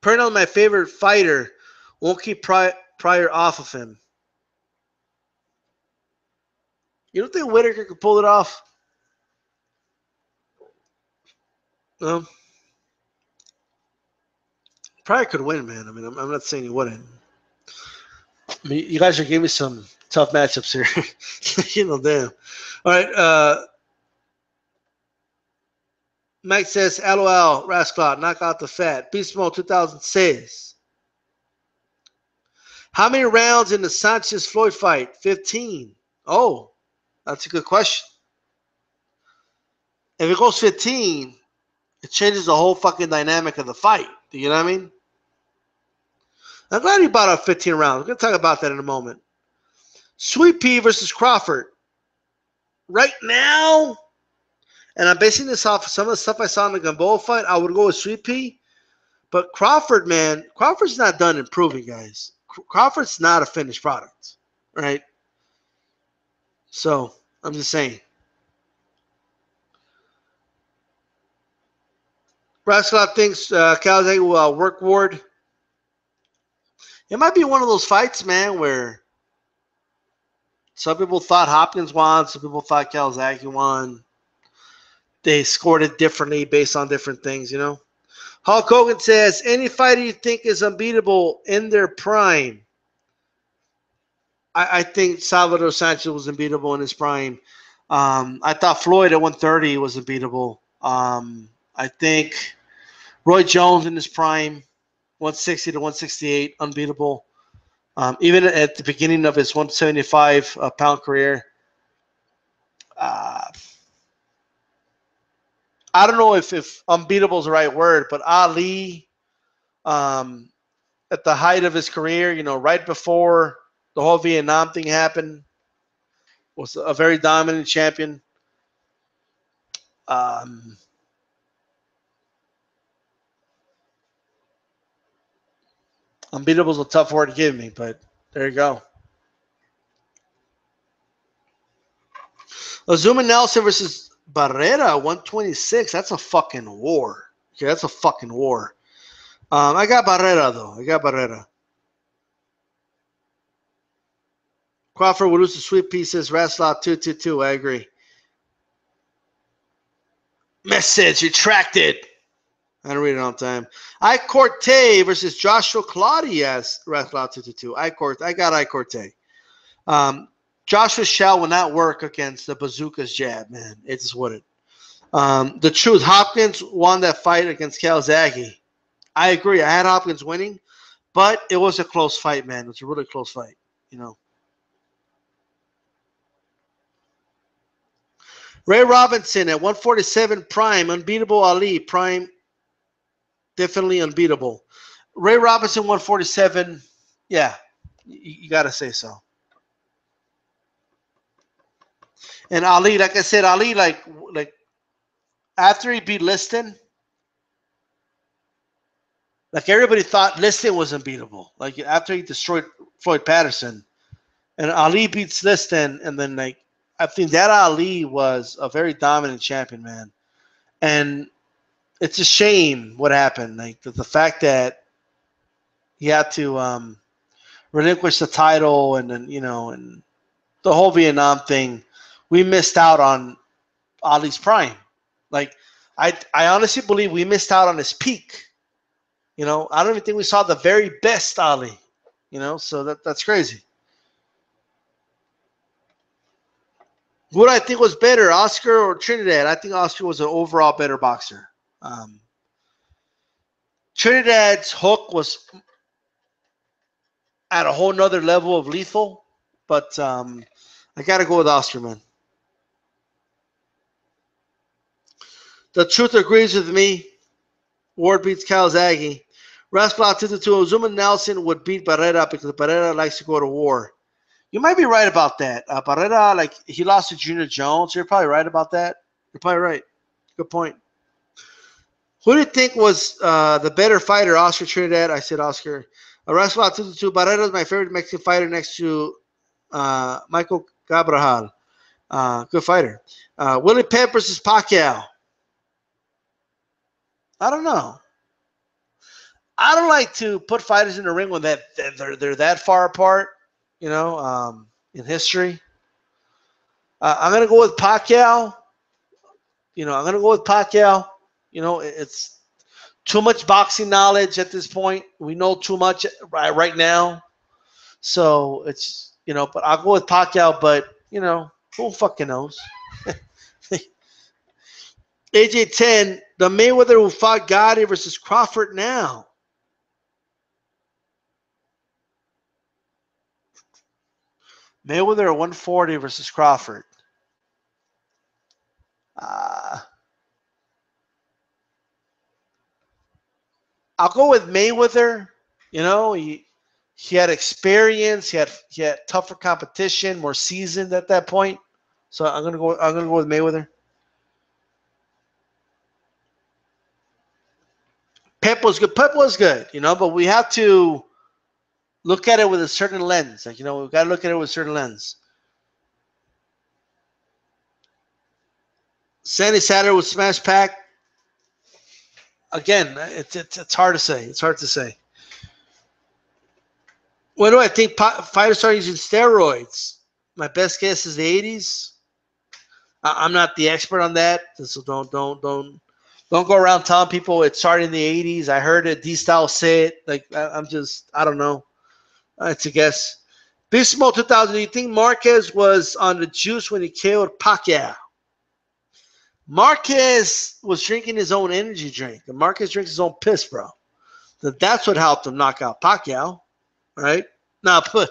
Speaker 1: Pernell, my favorite fighter, won't keep Pryor off of him. You don't think Whitaker could pull it off? No. Pryor could win, man. I mean, I'm not saying he wouldn't. I mean, you guys are giving me some tough matchups here. You know, damn. All right. Mike says, LOL, Rascalot, knock out the fat. Beast Mode 2006. How many rounds in the Sanchez-Floyd fight? 15. Oh, that's a good question. If it goes 15, it changes the whole fucking dynamic of the fight. Do you know what I mean? I'm glad he bought up 15 rounds. We're going to talk about that in a moment. Sweet Pea versus Crawford. Right now, and I'm basing this off of some of the stuff I saw in the Gamboa fight, I would go with Sweet Pea. But Crawford, man, Crawford's not done improving, guys. Crawford's not a finished product, right? So, I'm just saying. Raskolov thinks Calzaghe will work Ward. It might be one of those fights, man, where some people thought Hopkins won, some people thought Calzaghe won. They scored it differently based on different things, you know. Hulk Hogan says, any fighter you think is unbeatable in their prime? I think Salvador Sanchez was unbeatable in his prime. I thought Floyd at 130 was unbeatable. I think Roy Jones in his prime, 160 to 168, unbeatable. Even at the beginning of his 175 pound career. I don't know if unbeatable is the right word, but Ali, at the height of his career, you know, right before the whole Vietnam thing happened, was a very dominant champion. Unbeatable is a tough word to give me, but there you go. Azuma Nelson versus Barrera, 126. That's a fucking war. Okay, that's a fucking war. I got Barrera, though. I got Barrera. Crawford will lose the sweet pieces. Raslov 222. I agree. Message retracted. I don't read it on time. I Corte versus Joshua Claudius. Raslov 222. I got I Corte. Joshua Shell will not work against the bazooka's jab, man. It's just what it. The truth, Hopkins won that fight against Calzaghe. I agree. I had Hopkins winning, but it was a close fight, man. It was a really close fight, you know. Ray Robinson at 147 prime, unbeatable Ali, prime, definitely unbeatable. Ray Robinson 147, yeah, you got to say so. And Ali, like I said, Ali, like after he beat Liston, like everybody thought Liston was unbeatable. Like after he destroyed Floyd Patterson, and Ali beats Liston, and then like I think that Ali was a very dominant champion, man. And it's a shame what happened. Like the fact that he had to relinquish the title, and then and the whole Vietnam thing. We missed out on Ali's prime. Like I honestly believe we missed out on his peak. I don't even think we saw the very best Ali. So that's crazy. What I think was better, Oscar or Trinidad? I think Oscar was an overall better boxer. Trinidad's hook was at a whole nother level of lethal, but I got to go with Oscar, man. The truth agrees with me. Ward beats Calzaghe. Rascalot 2-2. Zuma Nelson would beat Barrera because Barrera likes to go to war. You might be right about that. Barrera, he lost to Junior Jones. You're probably right about that. You're probably right. Good point. Who do you think was the better fighter, Oscar Trinidad? I said Oscar. Rascalot 2-2. Barrera is my favorite Mexican fighter next to Michael Cabral. Good fighter. Willie Pep versus Pacquiao. I don't know. I don't like to put fighters in the ring when they're that far apart, in history. I'm gonna go with Pacquiao. It's too much boxing knowledge at this point. We know too much right now, so it's But I'll go with Pacquiao. But who fucking knows? AJ10, the Mayweather who fought Gotti versus Crawford now. Mayweather at 140 versus Crawford. I'll go with Mayweather. He had experience. He had tougher competition, more seasoned at that point. So I'm gonna go with Mayweather. Pep was good. Pep was good, but we have to look at it with a certain lens. Like, we've got to look at it with a certain lens. Sandy Satter with Smash Pack. Again, it's hard to say. It's hard to say. When do I think fighters start using steroids? My best guess is the 80s. I'm not the expert on that, so don't go around telling people it started in the 80s. I heard it. DStyle say it. Like, I don't know. It's a guess. Beast Mode 2000. Do you think Marquez was on the juice when he killed Pacquiao? Marquez was drinking his own energy drink. And Marquez drinks his own piss, bro. That's what helped him knock out Pacquiao, right? Now, remember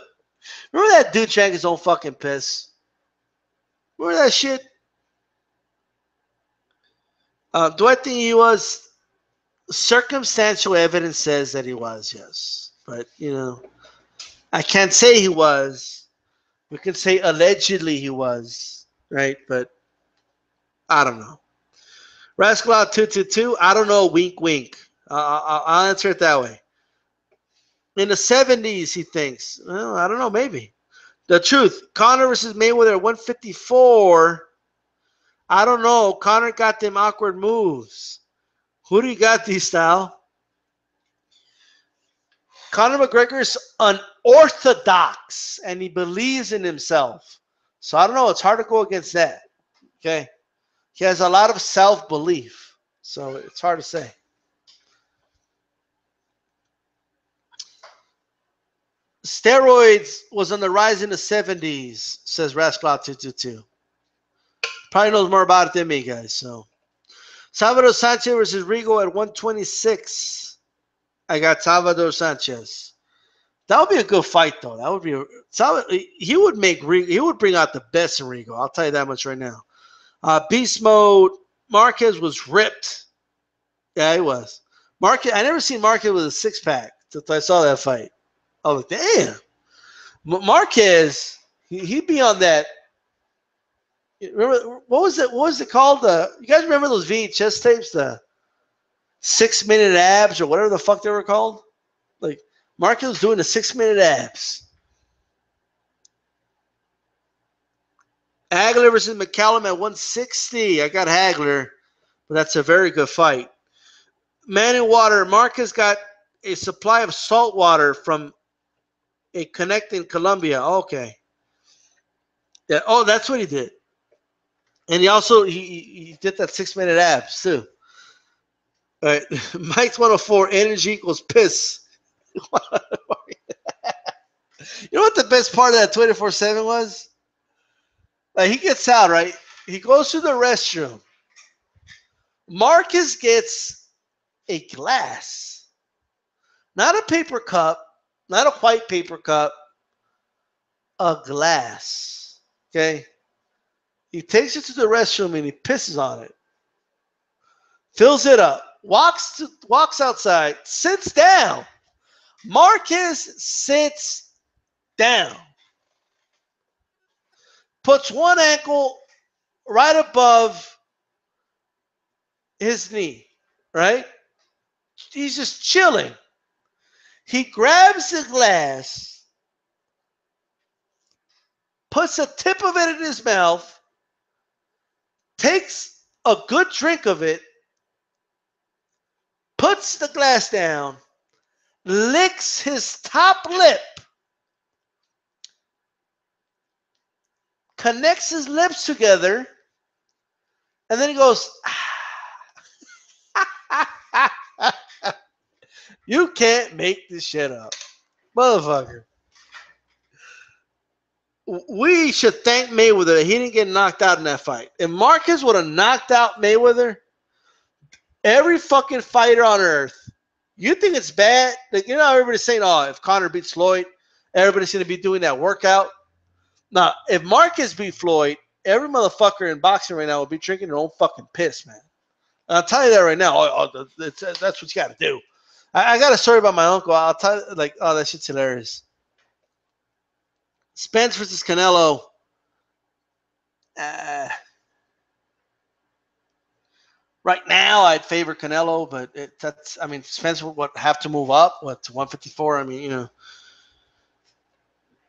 Speaker 1: that dude drank his own fucking piss? Remember that shit? Do I think he was? Circumstantial evidence says that he was, yes. But, I can't say he was. We can say allegedly he was, right? But I don't know. Rascal out 222. I don't know. Wink, wink. I'll answer it that way. In the 70s, he thinks. Well, I don't know. Maybe. The truth. Conor versus Mayweather at 154. I don't know. Conor got them awkward moves. Who do you got, DStyle? Conor McGregor's unorthodox, and he believes in himself. So I don't know. It's hard to go against that. Okay? He has a lot of self-belief. So it's hard to say. Steroids was on the rise in the 70s, says Rascal222. Probably knows more about it than me, guys. So, Salvador Sanchez versus Rigo at 126. I got Salvador Sanchez. That would be a good fight, though. That would be he would bring out the best in Rigo. I'll tell you that much right now. Beast Mode. Marquez was ripped. Yeah, he was. Marquez. I never seen Marquez with a six-pack until I saw that fight. I was like, damn. Marquez, he'd be on that. Remember, what was it called? You guys remember those VHS tapes? The 6-minute abs or whatever the fuck they were called? Like, Marquez was doing the 6-minute abs. Hagler versus McCallum at 160. I got Hagler, but that's a very good fight. Man in Water. Marquez got a supply of salt water from a connect in Colombia. Okay. Yeah. Oh, that's what he did. And he also he did that 6-minute abs too. All right. Mike's 104. Energy equals piss. You know what the best part of that 24/7 was? Like, he gets out, right? He goes to the restroom. Marcus gets a glass. Not a paper cup. Not a white paper cup. A glass. Okay? He takes it to the restroom and he pisses on it. Fills it up. Walks outside. Sits down. Marcus sits down. Puts one ankle right above his knee, right? He's just chilling. He grabs the glass, puts a tip of it in his mouth, takes a good drink of it, puts the glass down, licks his top lip, connects his lips together, and then he goes, you can't make this shit up. Motherfucker. We should thank Mayweather that he didn't get knocked out in that fight. If Marcus would have knocked out Mayweather, every fucking fighter on earth, you think it's bad? Like, everybody's saying, oh, if Conor beats Floyd, everybody's going to be doing that workout. Now, if Marcus beat Floyd, every motherfucker in boxing right now will be drinking their own fucking piss, man. And I'll tell you that right now. That's what you got to do. I got a story about my uncle. I'll tell you, like, oh, that shit's hilarious. Spence versus Canelo. Uh, right now, I'd favor Canelo, but I mean, Spence would have to move up, to 154. I mean,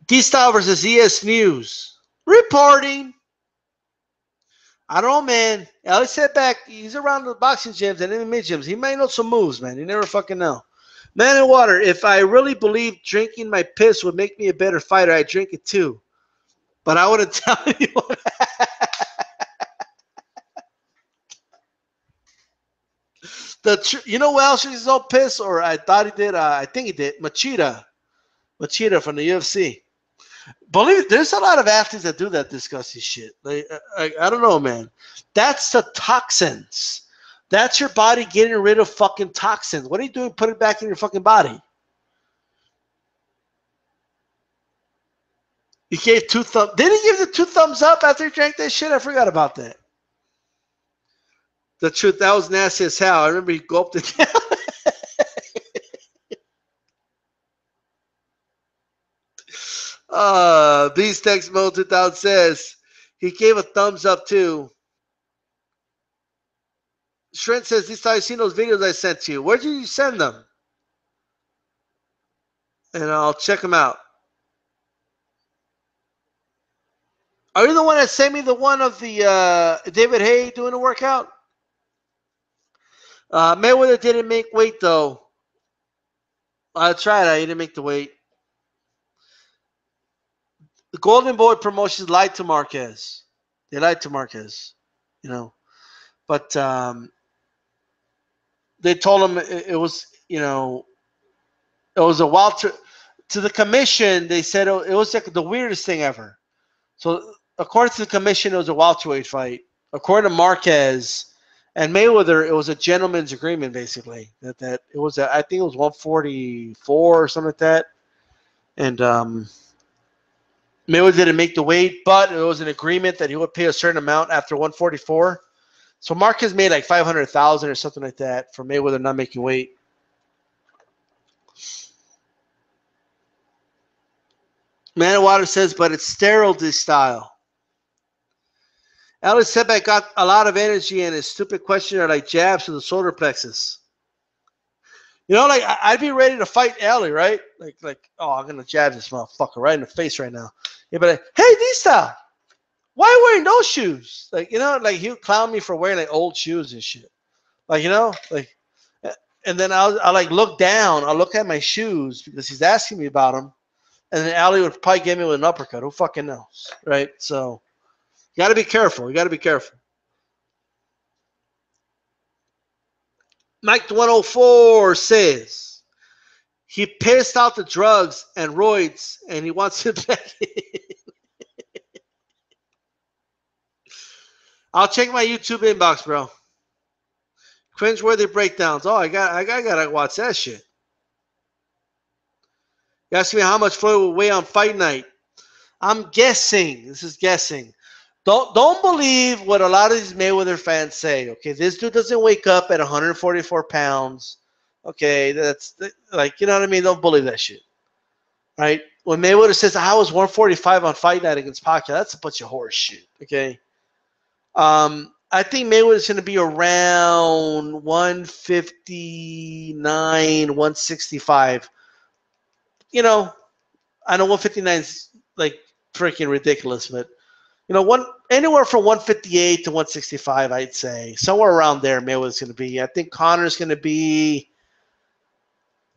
Speaker 1: D-Style versus ES News. Reporting. I don't know, man. Ellie said back, he's around the boxing gyms and MMA gyms. He may know some moves, man. You never fucking know. Man in water, if I really believed drinking my piss would make me a better fighter, I'd drink it too. But I wouldn't tell anyone. You know what else drinks his own piss? Or I thought he did. I think he did. Machida from the UFC. Believe it, there's a lot of athletes that do that disgusting shit. Like, I don't know, man. That's the toxins. That's your body getting rid of fucking toxins. What are you doing? Put it back in your fucking body. He gave 2 thumbs. Did he give the 2 thumbs up after he drank that shit? I forgot about that. The truth, that was nasty as hell. I remember he gulped it down. Beast X Mode 2000 says he gave a thumbs up too. Shrent says, "These I've seen those videos I sent you. Where did you send them?" And I'll check them out. Are you the one that sent me the one of the David Hay doing the workout? Mayweather didn't make weight though. I tried. He didn't make the weight. The Golden Boy promotions lied to Marquez. They lied to Marquez, But they told him it was, it was a wild. To the commission, they said it was like the weirdest thing ever. So according to the commission, it was a welterweight fight. According to Marquez and Mayweather, it was a gentleman's agreement, basically. That it was, I think it was 144 or something like that. And Mayweather didn't make the weight, but it was an agreement that he would pay a certain amount after 144. So Marquez made like 500,000 or something like that for Mayweather not making weight. Man of Water says, but it's sterile this style. Alex Sebek got a lot of energy, and his stupid question are like jabs to the solar plexus. Like I'd be ready to fight Ellie, right? Like, oh, I'm gonna jab this motherfucker right in the face right now. Yeah, but hey, D-Style, why are you wearing those shoes? Like, like he would clown me for wearing like old shoes and shit. Like, and then I'll like look down. I'll look at my shoes because he's asking me about them, and then Ali would probably get me with an uppercut. Who fucking knows, right? So you got to be careful. You got to be careful. Mike 104 says he pissed out the drugs and roids, and he wants it back in. I'll check my YouTube inbox, bro. Cringeworthy breakdowns. Oh, I gotta watch that shit. You ask me how much Floyd will weigh on fight night. I'm guessing. This is guessing. Don't believe what a lot of these Mayweather fans say. Okay, this dude doesn't wake up at 144 pounds. Okay, that's like, you know what I mean? Don't believe that shit. Right? When Mayweather says I was 145 on fight night against Pacquiao, that's a bunch of horse shit. Okay. I think Mayweather's going to be around 159, 165. I know 159 is like freaking ridiculous, but anywhere from 158 to 165, I'd say somewhere around there. Mayweather's going to be. I think Connor's going to be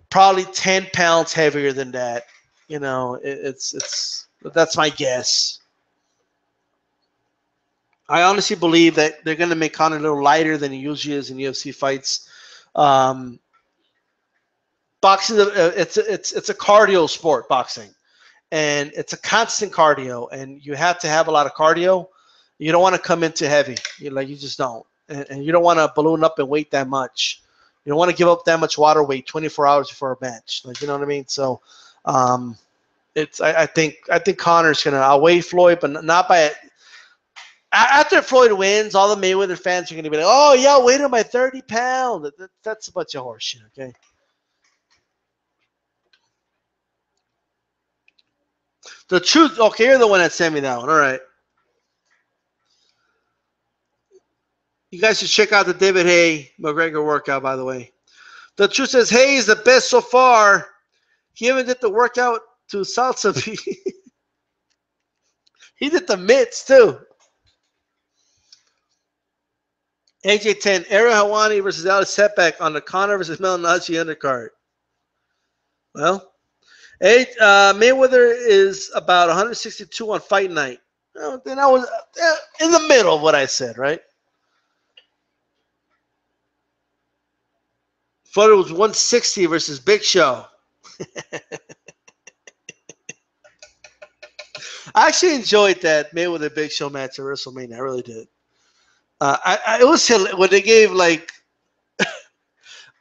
Speaker 1: probably 10 pounds heavier than that. That's my guess. I honestly believe that they're going to make Conor a little lighter than he usually is in UFC fights. Boxing, it's a cardio sport, boxing, and it's a constant cardio, and you have to have a lot of cardio. You don't want to come into heavy, you just don't, and you don't want to balloon up in weight that much. You don't want to give up that much water weight 24 hours before a match, you know what I mean? So, I think Conor's going to outweigh Floyd, but not by. After Floyd wins, all the Mayweather fans are going to be like, oh, yeah, weighed him by 30 pounds. That's a bunch of horseshit, okay? The Truth. Okay, you're the one that sent me that one. All right. You guys should check out the David Hay McGregor workout, by the way. The Truth says Hay is the best so far. He even did the workout to salsa. He did the mitts too. AJ10, Ariel Helwani versus Alex Setback on the Conor versus Malignaggi undercard. Well, Mayweather is about 162 on fight night. Well, then I was in the middle of what I said, right? Thought it was 160 versus Big Show. I actually enjoyed that Mayweather Big Show match at WrestleMania. I really did. It was when they gave like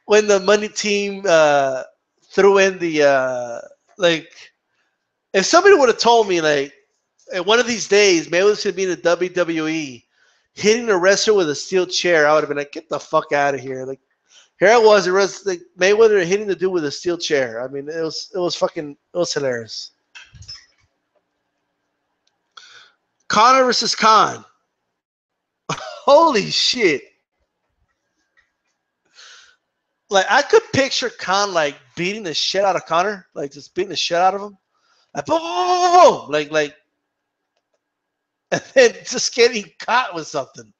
Speaker 1: when the money team threw in the like. If somebody would have told me like one of these days Mayweather's gonna be in the WWE hitting a wrestler with a steel chair, I would have been like, get the fuck out of here. Like here I was, like Mayweather hitting the dude with a steel chair. I mean, it was hilarious. Conor versus Khan. Holy shit. Like, I could picture Khan, like, beating the shit out of Conor. Like, just beating the shit out of him. Like, boom, boom, boom, boom, boom. Like, and then just getting caught with something.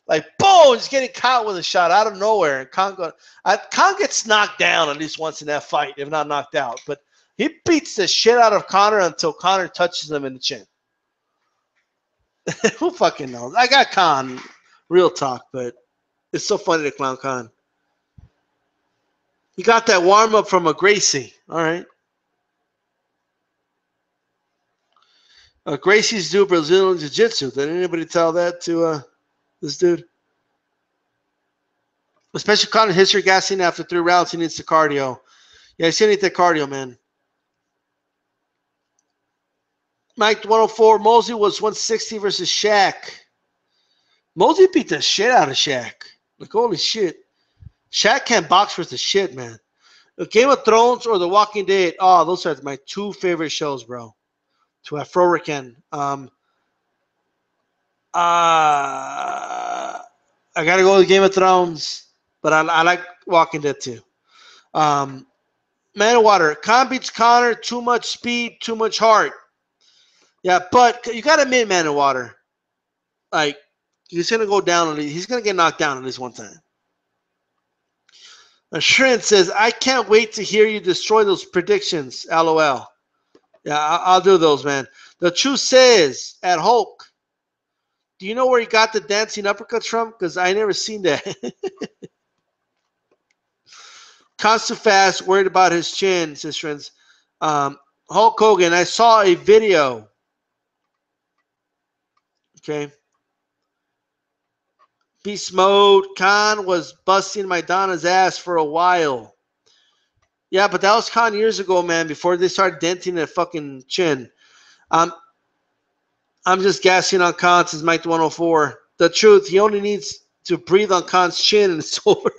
Speaker 1: Like, boom, just getting caught with a shot out of nowhere. And Khan gets knocked down at least once in that fight, if not knocked out. But he beats the shit out of Conor until Conor touches him in the chin. Who fucking knows? I got Khan, real talk, but it's so funny to clown Khan. He got that warm up from a Gracie. All right. Gracie's do Brazilian Jiu-Jitsu. Did anybody tell that to this dude? Especially Conor history gassing after 3 rounds. He needs the cardio. Yeah, he needs the cardio, man. Mike 104, Mosley was 160 versus Shaq. Mosley beat the shit out of Shaq. Like, holy shit. Shaq can't box for the shit, man. Game of Thrones or The Walking Dead. Oh, those are my 2 favorite shows, bro. To Afro-Rican. I got to go with Game of Thrones, but I like Walking Dead too. Man of Water. Khan beats Conor. Too much speed, too much heart. Yeah, but you got to admit, Man of Water, like, he's going to go down. He's going to get knocked down at least one time. Shrint says, I can't wait to hear you destroy those predictions. LOL. Yeah, I'll do those, man. The Truth says, at Hulk, do you know where he got the dancing uppercuts from? Because I never seen that. Khan's too fast, worried about his chin, says Shrint. Hulk Hogan, I saw a video. Okay. Beast mode. Khan was busting Maidana's ass for a while. Yeah, but that was Khan years ago, man, before they started denting that fucking chin. I'm just gassing on Khan, says Mike 104. The Truth, he only needs to breathe on Khan's chin and it's over.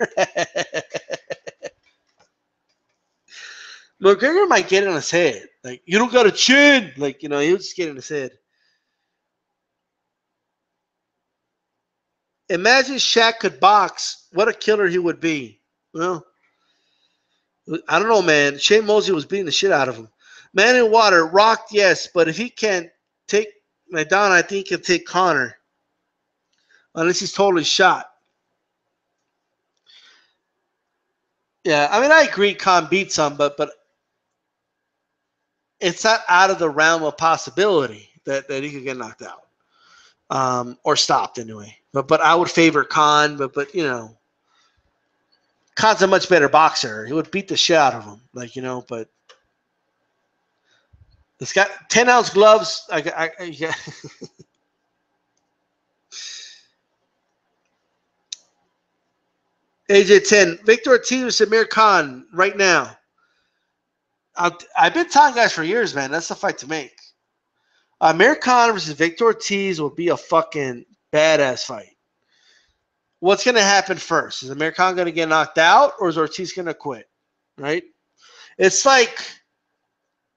Speaker 1: McGregor might get in his head. Like, you don't got a chin. Like, you know, he would just get in his head. Imagine Shaq could box. What a killer he would be. Well, I don't know, man. Shane Mosley was beating the shit out of him. Man in Water, rocked, yes, but if he can't take Maidana, I think he can take Conor. Unless he's totally shot. Yeah, I mean, I agree Khan beats him, but it's not out of the realm of possibility that he could get knocked out. Or stopped, anyway. But I would favor Khan, but you know, Khan's a much better boxer. He would beat the shit out of him, like, you know. But it's got 10-ounce gloves. Yeah. AJ10, Victor Ortiz or Samir Khan right now. I've been telling guys for years, man. That's the fight to make. Amir Khan versus Victor Ortiz will be a fucking badass fight. What's going to happen first? Is Amir Khan going to get knocked out or is Ortiz going to quit? Right? It's like,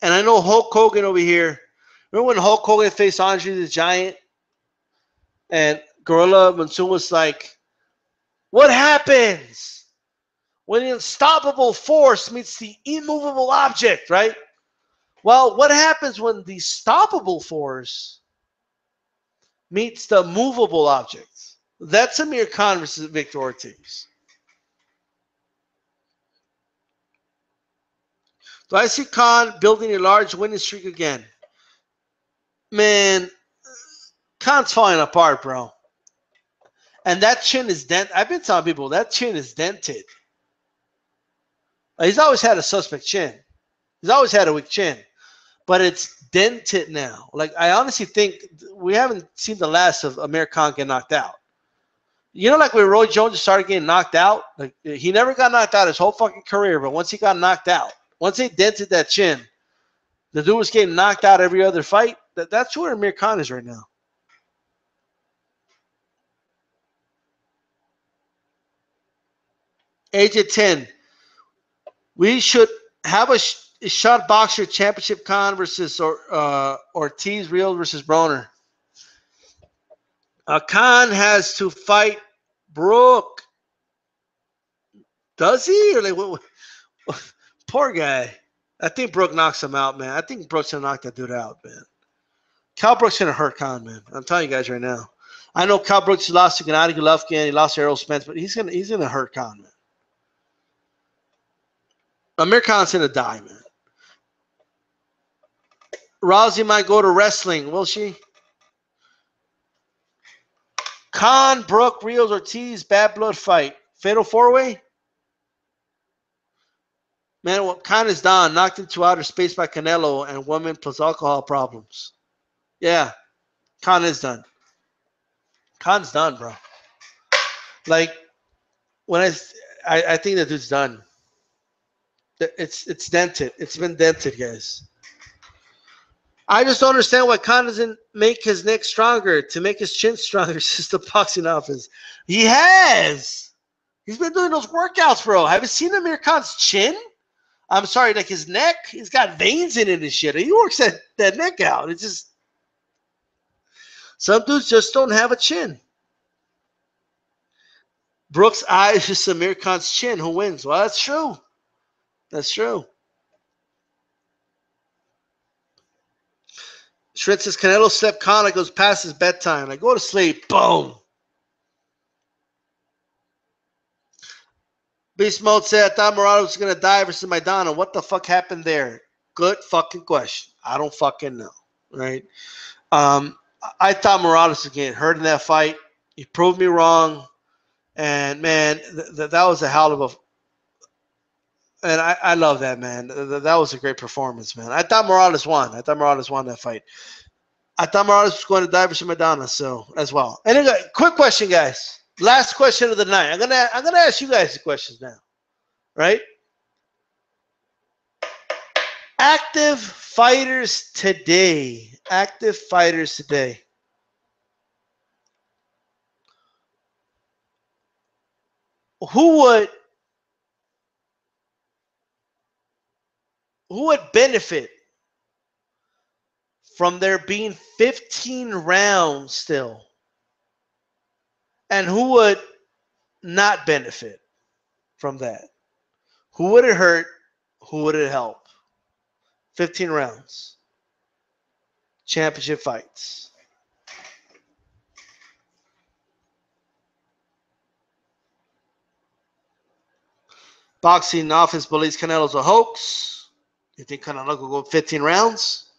Speaker 1: and I know Hulk Hogan over here Remember when Hulk Hogan faced Andre the Giant, and Gorilla Monsoon was like, "What happens when the unstoppable force meets the immovable object?" Right? Well, what happens when the stoppable force meets the movable object? That's Amir Khan versus Victor Ortiz. Do I see Khan building a large winning streak again? Man, Khan's falling apart, bro. And that chin is dent. I've been telling people that chin is dented. He's always had a suspect chin. He's always had a weak chin, but it's dented now. Like, I honestly think we haven't seen the last of Amir Khan get knocked out. You know, like when Roy Jones started getting knocked out, like he never got knocked out his whole fucking career, but once he got knocked out, once they dented that chin, the dude was getting knocked out every other fight. That's where Amir Khan is right now. AJ 10. We should have a shot boxer championship, Khan versus Ortiz, Real versus Broner. Khan has to fight Brooke. Does he? Or like, what? Poor guy. I think Brooke knocks him out, man. I think Brooke's gonna knock that dude out, man. Cal Brooks gonna hurt Khan, man. I'm telling you guys right now. I know Cal Brooks lost to Gennady Golovkin, he lost to Errol Spence, but he's gonna hurt Khan, man. Amir Khan's gonna die, man. Rousey might go to wrestling, will she? Khan, Brooke, Rios, Ortiz, bad blood fight. Fatal four-way? Man, what Khan is done. Knocked into outer space by Canelo and women plus alcohol problems. Yeah, Khan is done. Khan's done, bro. Like, when I think that dude's done. It's dented. It's been dented, guys. I just don't understand why Khan doesn't make his neck stronger to make his chin stronger since the boxing office. He has. He's been doing those workouts, bro. Have you seen Amir Khan's chin? I'm sorry, like his neck. He's got veins in it and shit. He works that neck out. It's just some dudes just don't have a chin. Brooks' eyes is Amir Khan's chin. Who wins? Well, that's true. That's true. Shred says Canelo slept Khan. It goes past his bedtime. I go to sleep. Boom. Beast Mode said, I thought Morales was going to die versus Maidana. What the fuck happened there? Good fucking question. I don't fucking know. Right? I thought Morales was getting hurt in that fight. He proved me wrong. And, man, that was a hell of a... And I love that, man. That was a great performance, man. I thought Morales won. I thought Morales won that fight. I thought Morales was going to die versus Maidana, so as well. And anyway, quick question, guys. Last question of the night. I'm gonna ask you guys the questions now, right? Active fighters today. Active fighters today. Who would benefit from there being 15 rounds still? And who would not benefit from that? Who would it hurt? Who would it help? 15 rounds. Championship fights. Boxing office believes Canelo's a hoax. You think Canelo will go 15 rounds?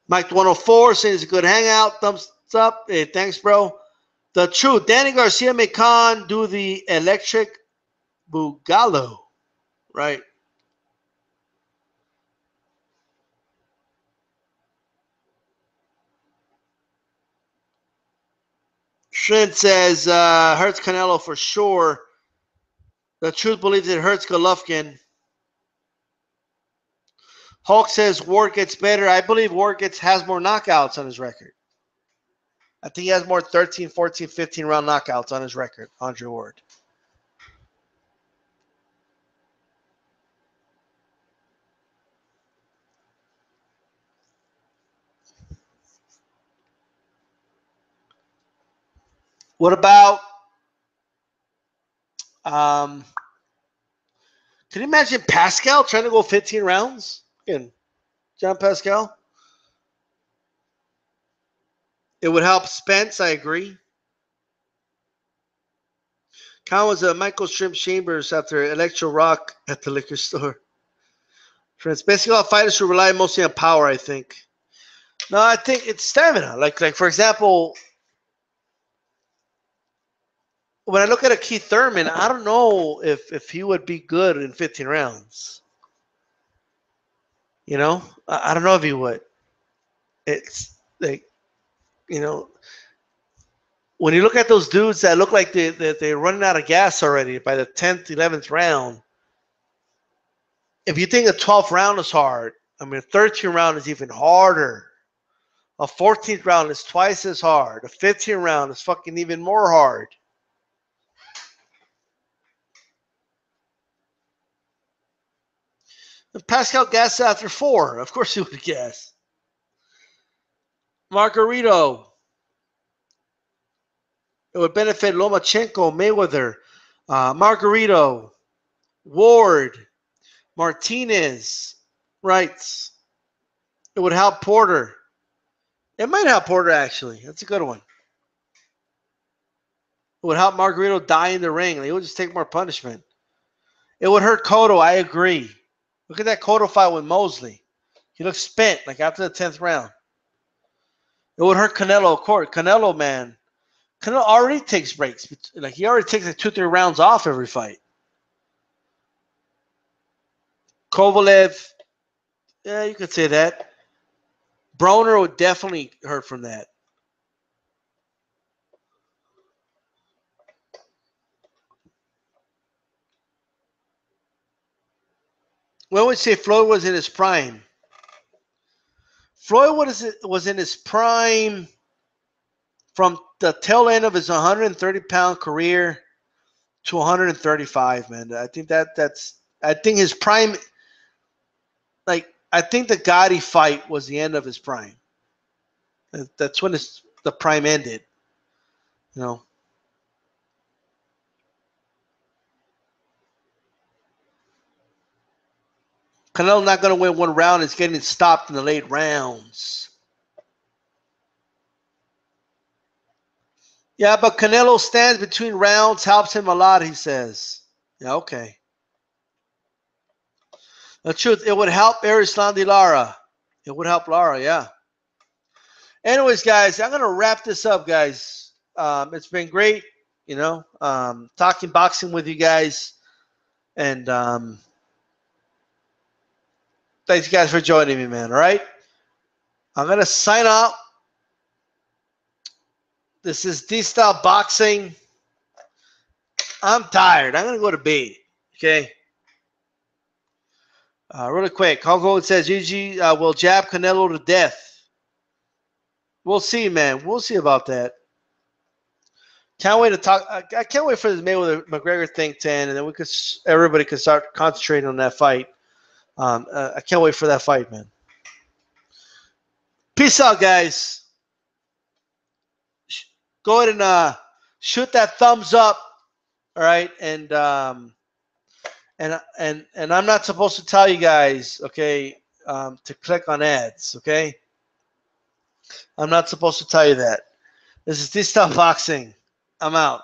Speaker 1: Mike 104 saying it's a good hangout. Thumbs up. Hey, thanks, bro. The truth. Danny Garcia may Khan do the electric Bugalo. Right. Trent says hurts Canelo for sure. The truth believes it hurts Golovkin. Hulk says Ward gets better. I believe Ward has more knockouts on his record. I think he has more 13, 14, 15 round knockouts on his record, Andre Ward. What about can you imagine Pascal trying to go 15 rounds? Again, John Pascal. It would help Spence, I agree. Khan was a Michael Shrimp Chambers after Electro Rock at the liquor store. Friends, basically all fighters who rely mostly on power, I think. No, I think it's stamina. Like for example, when I look at a Keith Thurman, I don't know if he would be good in 15 rounds. You know, I don't know if he would. It's like, you know, when you look at those dudes that look like they're running out of gas already by the 10th, 11th round, if you think a 12th round is hard, I mean, a 13th round is even harder. A 14th round is twice as hard. A 15th round is fucking even more hard. If Pascal gassed after 4. Of course he would gas. Margarito. It would benefit Lomachenko, Mayweather, Margarito, Ward, Martinez, Wrights. It would help Porter. It might help Porter, actually. That's a good one. It would help Margarito die in the ring. He would just take more punishment. It would hurt Cotto. I agree. Look at that Cotto fight with Mosley. He looks spent, like after the 10th round. It would hurt Canelo, of course. Canelo, man. Canelo already takes breaks. Like, he already takes like 2-3 rounds off every fight. Kovalev, yeah, you could say that. Broner would definitely hurt from that. When would say Floyd was in his prime? Floyd was in his prime from the tail end of his 130-pound career to 135, man. I think I think his prime, like, I think the Gotti fight was the end of his prime. That's when the prime ended, you know. Canelo not going to win one round. It's getting stopped in the late rounds. Yeah, but Canelo stands between rounds, helps him a lot, he says. Yeah, okay. The truth, it would help Erislandy Lara. It would help Lara, yeah. Anyways, guys, I'm going to wrap this up, guys. It's been great, you know, talking boxing with you guys. And thanks, guys, for joining me, man, all right? I'm going to sign out. This is DStyleBoxing. I'm tired. I'm going to go to bed, okay? Really quick, Hulk Hogan says, Gigi will jab Canelo to death. We'll see, man. We'll see about that. Can't wait to talk. I can't wait for this Mayweather McGregor thing to end, and then everybody could start concentrating on that fight. I can't wait for that fight, man. Peace out, guys. Go ahead and shoot that thumbs up, all right? And I'm not supposed to tell you guys, okay, to click on ads, okay? I'm not supposed to tell you that. This is DStyleBoxing. I'm out.